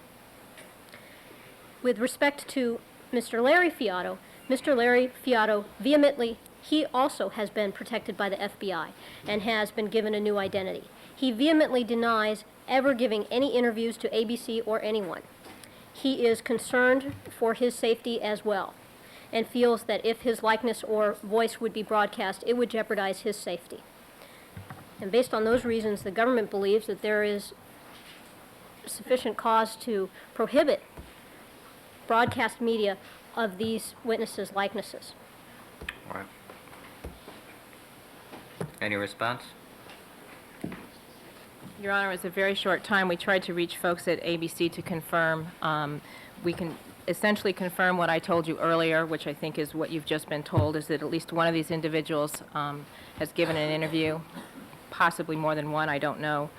S7: With respect to Mr. Larry Fiato vehemently, he also has been protected by the FBI and has been given a new identity. He vehemently denies ever giving any interviews to ABC or anyone. He is concerned for his safety as well, and feels that if his likeness or voice would be broadcast, it would jeopardize his safety. And based on those reasons, the government believes that there is sufficient cause to prohibit broadcast media of these witnesses' likenesses.
S1: All right. Any response?
S6: Your Honor, it was a very short time. We tried to reach folks at ABC to confirm. We can essentially confirm what I told you earlier, which I think is what you've just been told, is that at least one of these individuals has given an interview, possibly more than one, I don't know.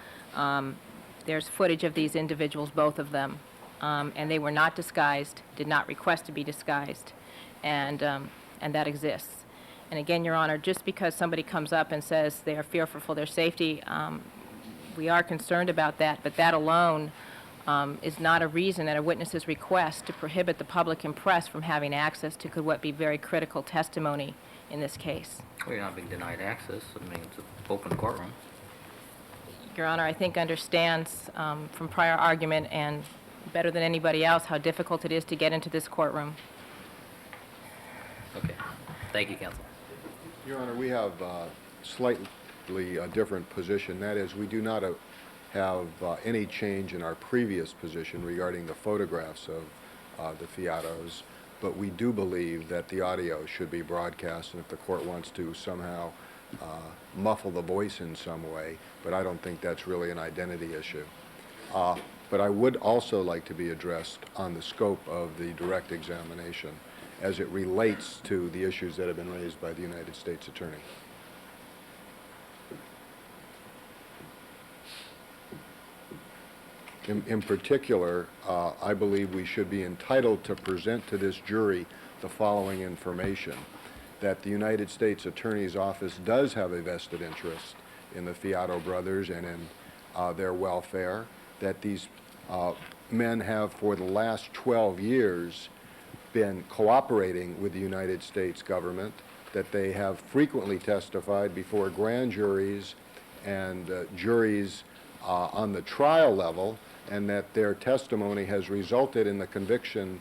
S6: There's footage of these individuals, both of them, and they were not disguised, did not request to be disguised, and that exists. And again, Your Honor, just because somebody comes up and says they are fearful for their safety, we are concerned about that, but that alone is not a reason at a witness's request to prohibit the public and press from having access to what be very critical testimony in this case.
S1: Well, you're not being denied access. I mean, it's an open courtroom.
S6: Your Honor, I think understands from prior argument and better than anybody else how difficult it is to get into this courtroom.
S1: Okay. Thank you, counsel.
S8: Your Honor, we have slightly a different position. That is, we do not have any change in our previous position regarding the photographs of the Fiatos, but we do believe that the audio should be broadcast, and if the court wants to somehow muffle the voice in some way, but I don't think that's really an identity issue. But I would also like to be addressed on the scope of the direct examination as it relates to the issues that have been raised by the United States Attorney. In particular, I believe we should be entitled to present to this jury the following information: that the United States Attorney's Office does have a vested interest in the Fiato brothers and in their welfare, that these men have for the last 12 years been cooperating with the United States government, that they have frequently testified before grand juries and juries on the trial level, and that their testimony has resulted in the conviction,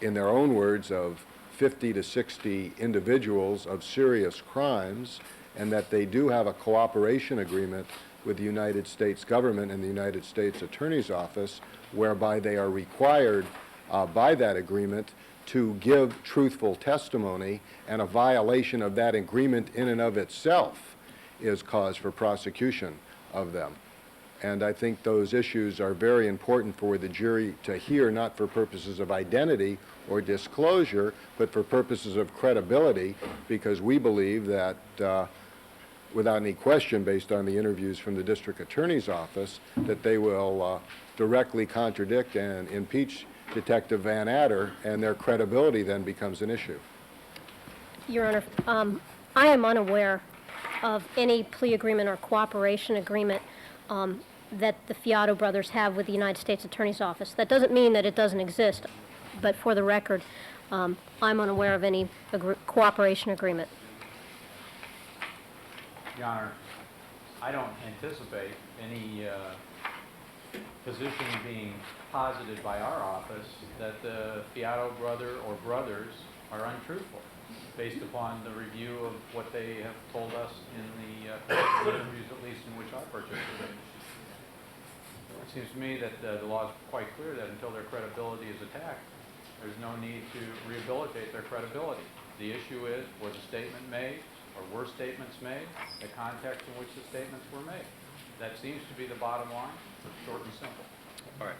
S8: in their own words, of 50 to 60 individuals of serious crimes, and that they do have a cooperation agreement with the United States government and the United States Attorney's Office, whereby they are required by that agreement to give truthful testimony, and a violation of that agreement in and of itself is cause for prosecution of them. And I think those issues are very important for the jury to hear, not for purposes of identity or disclosure, but for purposes of credibility, because we believe that without any question, based on the interviews from the district attorney's office, that they will directly contradict and impeach Detective Van Adder, and their credibility then becomes an issue.
S7: Your Honor, I am unaware of any plea agreement or cooperation agreement that the Fiato brothers have with the United States Attorney's Office. That doesn't mean that it doesn't exist, but for the record, I'm unaware of any cooperation agreement.
S5: Your Honor, I don't anticipate any position being posited by our office that the Fiato brother or brothers are untruthful, based upon the review of what they have told us in the interviews, at least in which I participated. It seems to me that the law is quite clear that until their credibility is attacked, there's no need to rehabilitate their credibility. The issue is, was a statement made, or were statements made, the context in which the statements were made. That seems to be the bottom line, short and simple.
S1: All right.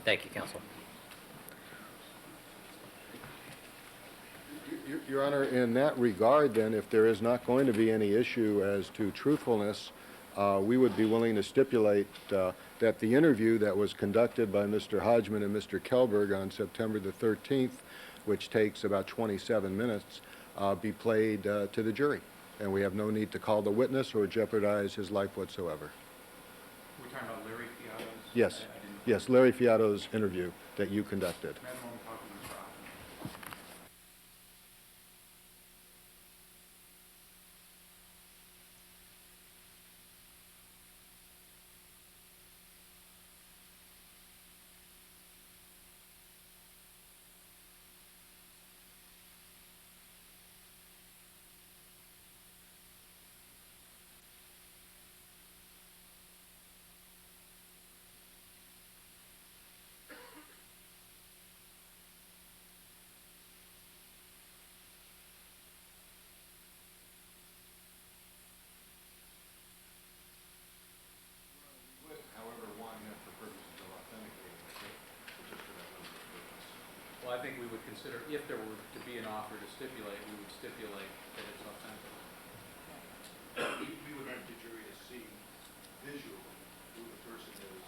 S1: Thank you, counsel.
S8: Your Honor, in that regard, then, if there is not going to be any issue as to truthfulness, we would be willing to stipulate that the interview that was conducted by Mr. Hodgman and Mr. Kelberg on September the 13th, which takes about 27 minutes, be played to the jury. And we have no need to call the witness or jeopardize his life whatsoever.
S4: We're talking about Larry Fiato's?
S8: Yes. Yes, Larry Fiato's interview that you conducted.
S4: Madam, I'm talking to Mr. Hoffman.
S5: Well, I think we would consider, if there were to be an offer to stipulate, we would stipulate that it's authentic.
S8: We would like the jury to see visually who the person is.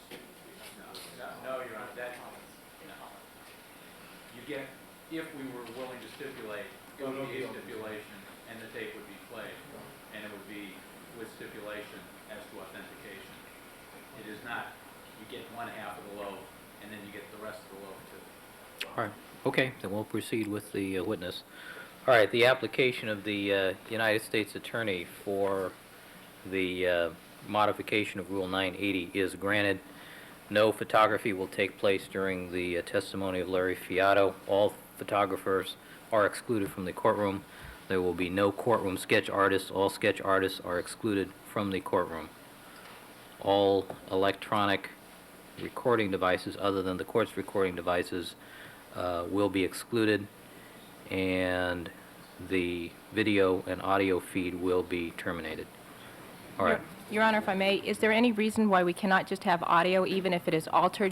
S5: No, Your Honor, that, no. You get, if we were willing to stipulate, it would be a stipulation, and the tape would be played, and it would be with stipulation as to authentication. It is not, you get one half of the loaf, and then you get the rest of the loaf too.
S1: All right. Okay, then we'll proceed with the witness. All right, the application of the United States Attorney for the modification of Rule 980 is granted. No photography will take place during the testimony of Larry Fiato. All photographers are excluded from the courtroom. There will be no courtroom sketch artists. All sketch artists are excluded from the courtroom. All electronic recording devices other than the court's recording devices will be excluded, and the video and audio feed will be terminated. All right.
S6: Your Honor, if I may, is there any reason why we cannot just have audio even if it is altered?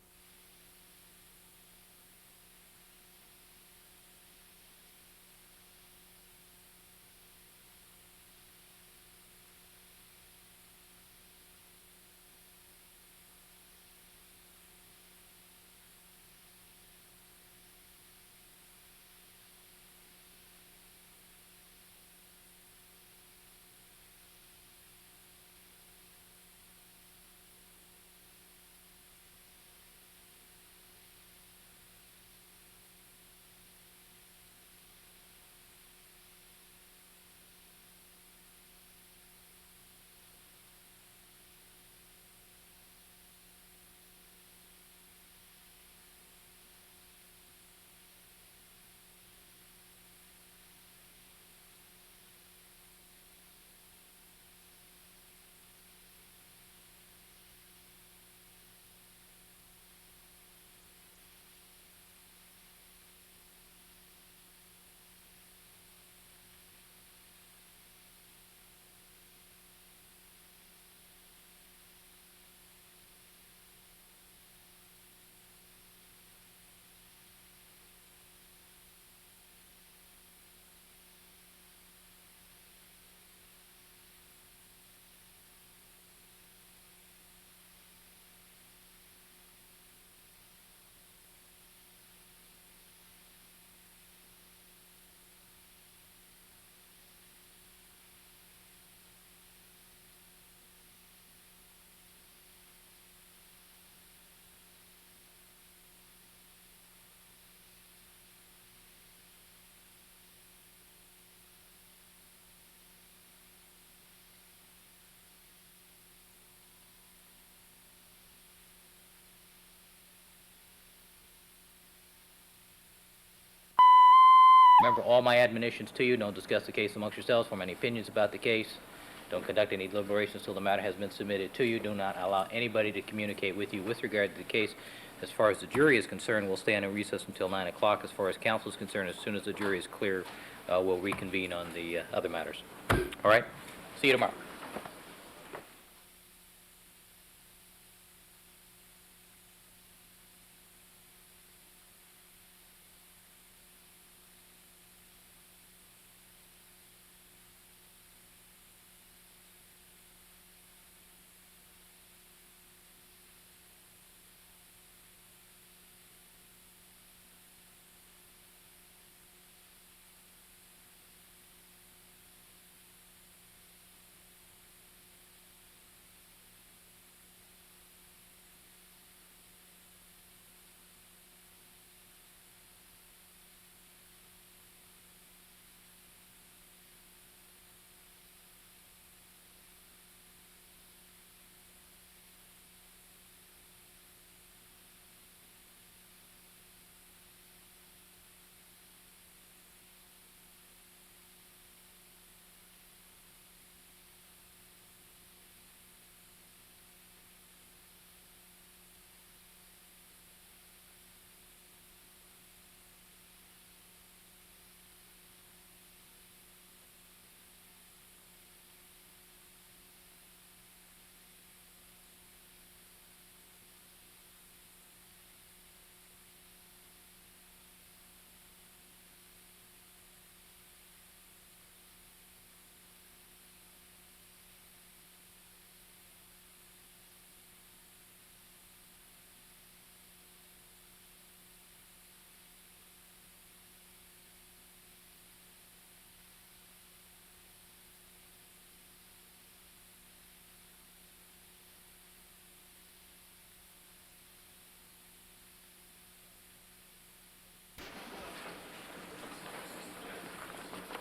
S1: Remember all my admonitions to you: don't discuss the case amongst yourselves, form any opinions about the case, don't conduct any deliberations till the matter has been submitted to you, do not allow anybody to communicate with you with regard to the case. As far as the jury is concerned, we'll stand in recess until 9 o'clock. As far as counsel is concerned, as soon as the jury is clear, we'll reconvene on the other matters. All right? See you tomorrow.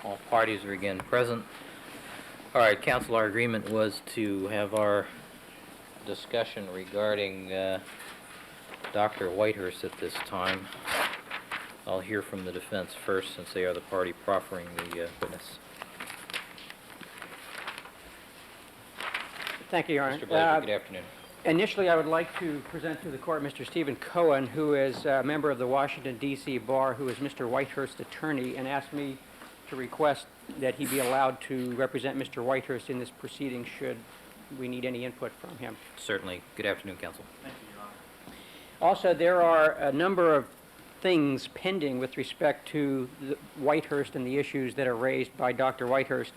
S1: All parties are again present. All right, counsel, our agreement was to have our discussion regarding Dr. Whitehurst at this time. I'll hear from the defense first, since they are the party proffering the witness.
S9: Thank you, Your Honor.
S1: Mr. Blasier, good afternoon.
S9: Initially, I would like to present to the court Mr. Stephen Cohen, who is a member of the Washington, D.C. Bar, who is Mr. Whitehurst's attorney, and asked me to request that he be allowed to represent Mr. Whitehurst in this proceeding should we need any input from him.
S1: Certainly. Good afternoon, counsel.
S9: Also, there are a number of things pending with respect to Whitehurst and the issues that are raised by Dr. Whitehurst.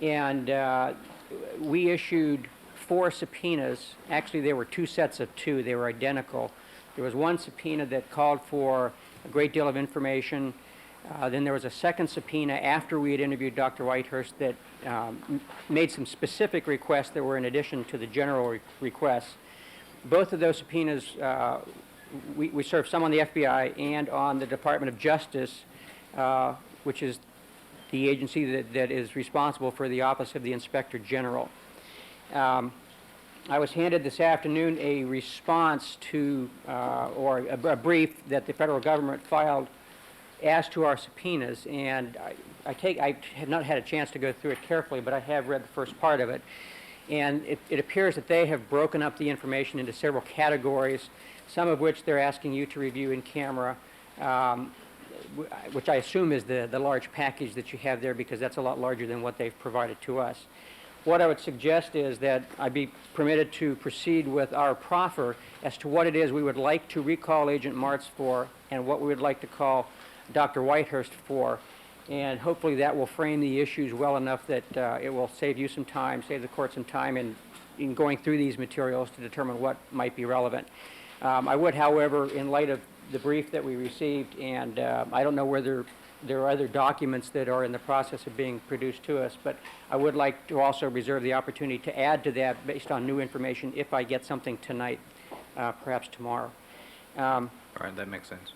S9: And we issued 4 subpoenas. Actually, there were 2 sets of 2. They were identical. There was one subpoena that called for a great deal of information. Then there was a second subpoena after we had interviewed Dr. Whitehurst that made some specific requests that were in addition to the general requests. Both of those subpoenas, we served some on the FBI and on the Department of Justice, which is the agency that is responsible for the Office of the Inspector General. I was handed this afternoon a response to, or a brief that the federal government filed as to our subpoenas, and I have not had a chance to go through it carefully, but I have read the first part of it. And it appears that they have broken up the information into several categories, some of which they're asking you to review in camera, which I assume is the large package that you have there, because that's a lot larger than what they've provided to us. What I would suggest is that I be permitted to proceed with our proffer as to what it is we would like to recall Agent Martz for and what we would like to call Dr. Whitehurst for. And hopefully that will frame the issues well enough that it will save you some time, save the court some time in going through these materials to determine what might be relevant. I would, however, in light of the brief that we received, and I don't know whether there are other documents that are in the process of being produced to us, but I would like to also reserve the opportunity to add to that based on new information if I get something tonight, perhaps tomorrow.
S1: All right, that makes sense.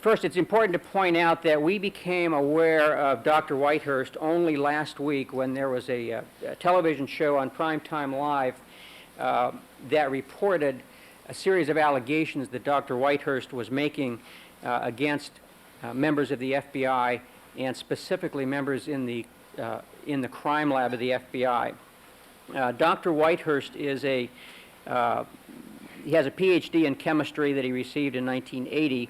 S9: First, it's important to point out that we became aware of Dr. Whitehurst only last week when there was a television show on Primetime Live that reported a series of allegations that Dr. Whitehurst was making against members of the FBI, and specifically members in the crime lab of the FBI. Dr. Whitehurst is he has a PhD in chemistry that he received in 1980.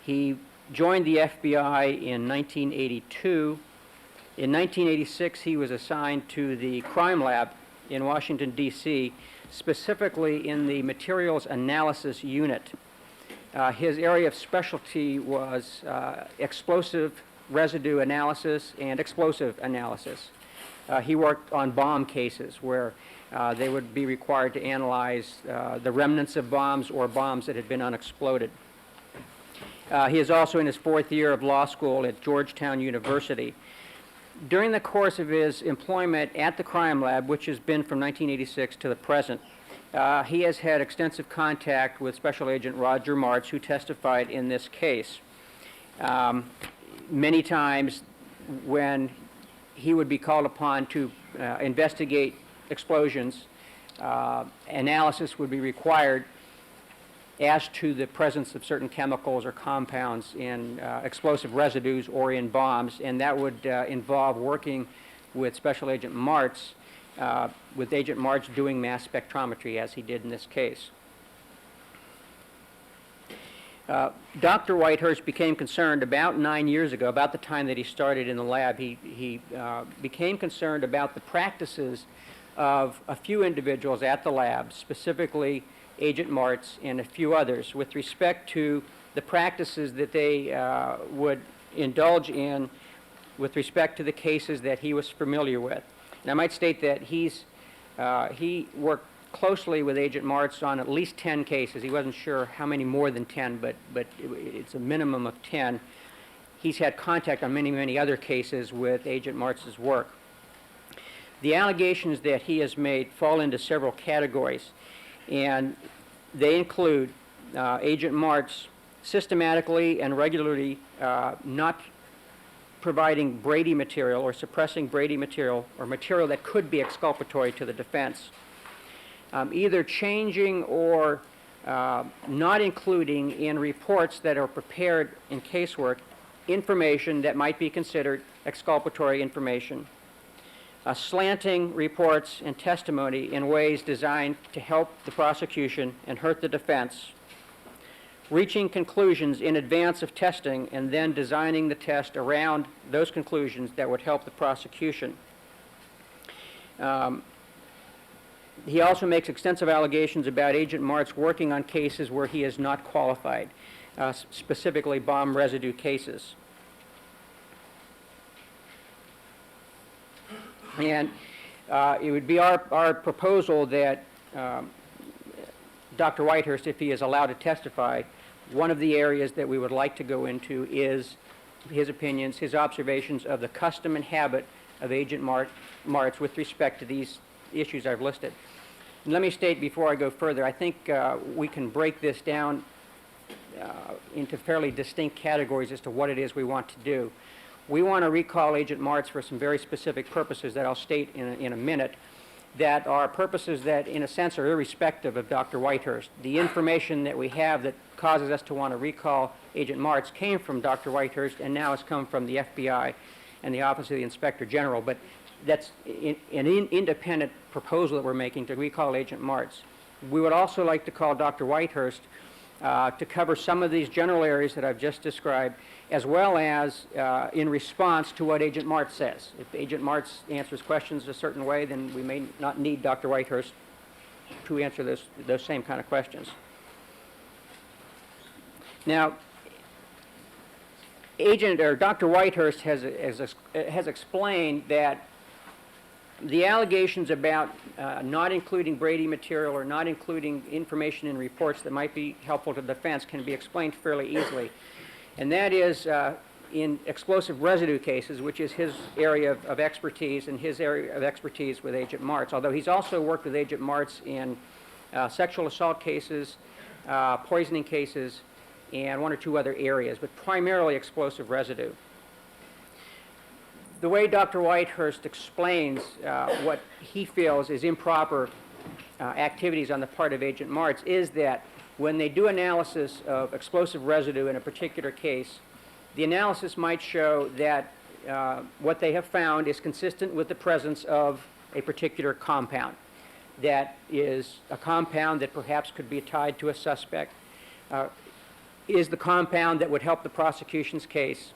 S9: He joined the FBI in 1982. In 1986, he was assigned to the crime lab in Washington, D.C., specifically in the materials analysis unit. His area of specialty was explosive residue analysis and explosive analysis. He worked on bomb cases where they would be required to analyze the remnants of bombs or bombs that had been unexploded. He is also in his 4th year of law school at Georgetown University. During the course of his employment at the crime lab, which has been from 1986 to the present, he has had extensive contact with Special Agent Roger Martz, who testified in this case. Many times when he would be called upon to investigate explosions, analysis would be required as to the presence of certain chemicals or compounds in explosive residues or in bombs, and that would involve working with Special Agent Martz, with Agent Martz doing mass spectrometry, as he did in this case. Dr. Whitehurst became concerned about 9 years ago, about the time that he started in the lab. He became concerned about the practices of a few individuals at the lab, specifically Agent Martz and a few others, with respect to the practices that they would indulge in with respect to the cases that he was familiar with. And I might state that he worked closely with Agent Martz on at least 10 cases. He wasn't sure how many more than 10, but it's a minimum of 10. He's had contact on many, many other cases with Agent Martz's work. The allegations that he has made fall into several categories, and they include Agent Martz systematically and regularly not providing Brady material or suppressing Brady material or material that could be exculpatory to the defense, either changing or not including in reports that are prepared in casework information that might be considered exculpatory information, slanting reports and testimony in ways designed to help the prosecution and hurt the defense, reaching conclusions in advance of testing and then designing the test around those conclusions that would help the prosecution. He also makes extensive allegations about Agent Martz working on cases where he is not qualified, specifically bomb residue cases. And it would be our proposal that Dr. Whitehurst, if he is allowed to testify, one of the areas that we would like to go into is his opinions, his observations of the custom and habit of Agent Martz with respect to these issues I've listed. And let me state before I go further, I think we can break this down into fairly distinct categories as to what it is we want to do. We want to recall Agent Martz for some very specific purposes that I'll state in a minute, that are purposes that, in a sense, are irrespective of Dr. Whitehurst. The information that we have that causes us to want to recall Agent Martz came from Dr. Whitehurst and now has come from the FBI and the Office of the Inspector General, but that's an independent proposal that we're making to recall Agent Martz. We would also like to call Dr. Whitehurst to cover some of these general areas that I've just described, as well as in response to what Agent Martz says. If Agent Martz answers questions a certain way, then we may not need Dr. Whitehurst to answer those same kind of questions. Now, Dr. Whitehurst has explained that the allegations about not including Brady material or not including information in reports that might be helpful to the defense can be explained fairly easily. And that is in explosive residue cases, which is his area of expertise and his area of expertise with Agent Martz, although he's also worked with Agent Martz in sexual assault cases, poisoning cases, and one or two other areas, but primarily explosive residue. The way Dr. Whitehurst explains what he feels is improper activities on the part of Agent Martz is that when they do analysis of explosive residue in a particular case, the analysis might show that what they have found is consistent with the presence of a particular compound. That is a compound that perhaps could be tied to a suspect, is the compound that would help the prosecution's case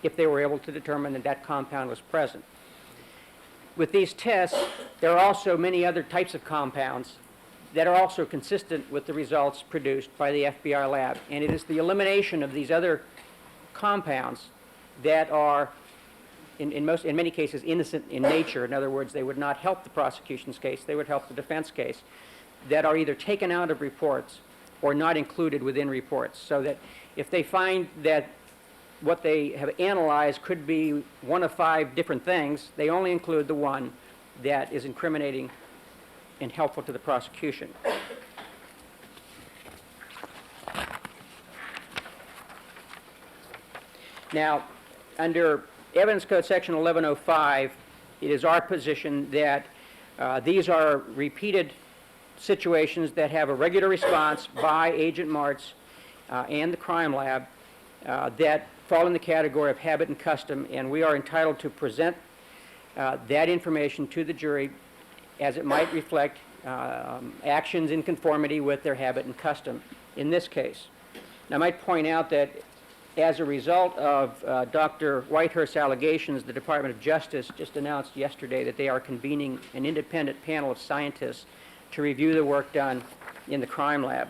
S9: if they were able to determine that that compound was present. With these tests, there are also many other types of compounds that are also consistent with the results produced by the FBI lab. And it is the elimination of these other compounds that are, in many cases, innocent in nature. In other words, they would not help the prosecution's case, they would help the defense case, that are either taken out of reports or not included within reports. So that if they find that what they have analyzed could be one of 5 different things, they only include the one that is incriminating and helpful to the prosecution. Now, under Evidence Code Section 1105, it is our position that these are repeated situations that have a regular response by Agent Martz and the crime lab that fall in the category of habit and custom, and we are entitled to present that information to the jury as it might reflect actions in conformity with their habit and custom in this case. Now, I might point out that as a result of Dr. Whitehurst's allegations, the Department of Justice just announced yesterday that they are convening an independent panel of scientists to review the work done in the crime lab.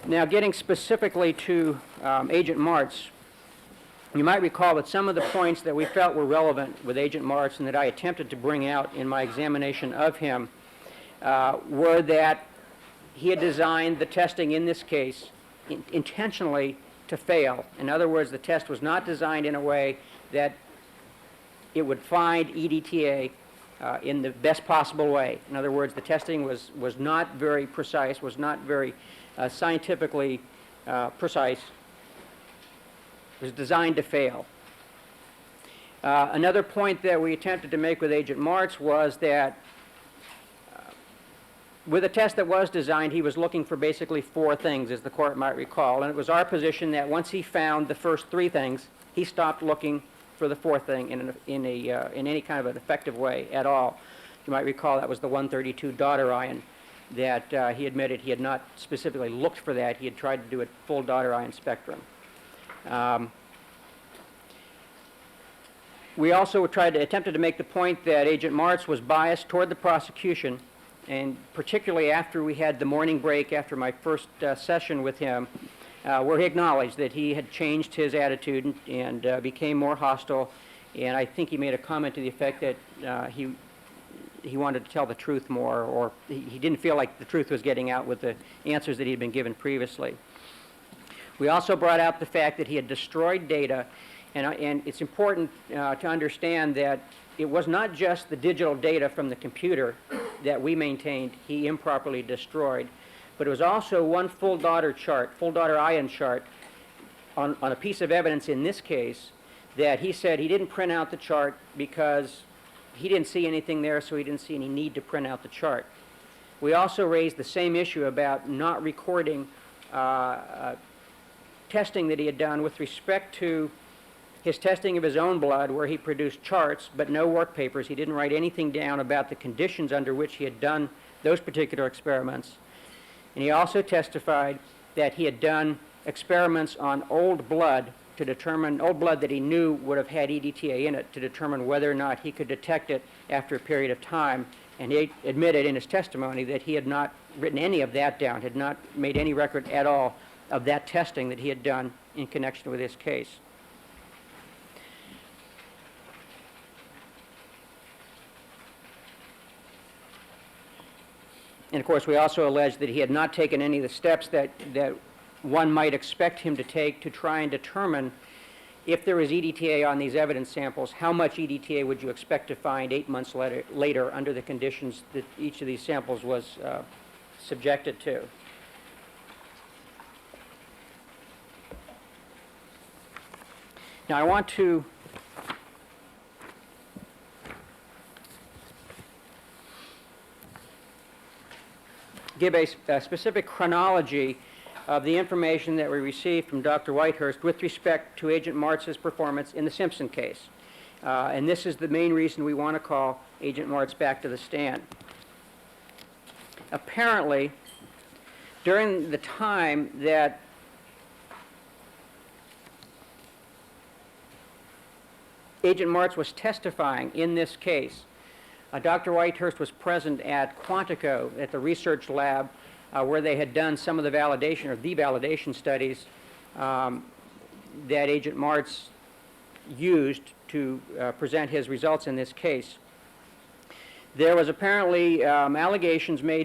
S9: Now, getting specifically to Agent Martz, you might recall that some of the points that we felt were relevant with Agent Martz and that I attempted to bring out in my examination of him were that he had designed the testing in this case intentionally to fail. In other words, the test was not designed in a way that it would find EDTA in the best possible way. In other words, the testing was not very precise, was not very scientifically precise. It was designed to fail. Another point that we attempted to make with Agent Martz was that with a test that was designed, he was looking for basically 4 things, as the court might recall. And it was our position that once he found the first 3 things, he stopped looking for the 4th thing in any kind of an effective way at all. You might recall that was the 132 daughter ion that he admitted he had not specifically looked for that. He had tried to do a full daughter ion spectrum. We also attempted to make the point that Agent Martz was biased toward the prosecution, and particularly after we had the morning break after my first session with him, where he acknowledged that he had changed his attitude and became more hostile, and I think he made a comment to the effect that he wanted to tell the truth more, or he didn't feel like the truth was getting out with the answers that he had been given previously. We also brought out the fact that he had destroyed data, and it's important to understand that it was not just the digital data from the computer that we maintained he improperly destroyed, but it was also one full daughter ion chart on a piece of evidence in this case that he said he didn't print out the chart because he didn't see anything there, so he didn't see any need to print out the chart. We also raised the same issue about not recording testing that he had done with respect to his testing of his own blood, where he produced charts but no work papers. He didn't write anything down about the conditions under which he had done those particular experiments. And he also testified that he had done experiments on old blood that he knew would have had EDTA in it, to determine whether or not he could detect it after a period of time. And he admitted in his testimony that he had not written any of that down, had not made any record at all of that testing that he had done in connection with this case. And of course, we also alleged that he had not taken any of the steps that one might expect him to take to try and determine if there was EDTA on these evidence samples, how much EDTA would you expect to find 8 months later under the conditions that each of these samples was subjected to. Now, I want to give a specific chronology of the information that we received from Dr. Whitehurst with respect to Agent Martz's performance in the Simpson case. And this is the main reason we want to call Agent Martz back to the stand. Apparently, during the time that Agent Martz was testifying in this case, Dr. Whitehurst was present at Quantico at the research lab where they had done some of the validation, or the validation studies that Agent Martz used to present his results in this case. There was apparently allegations made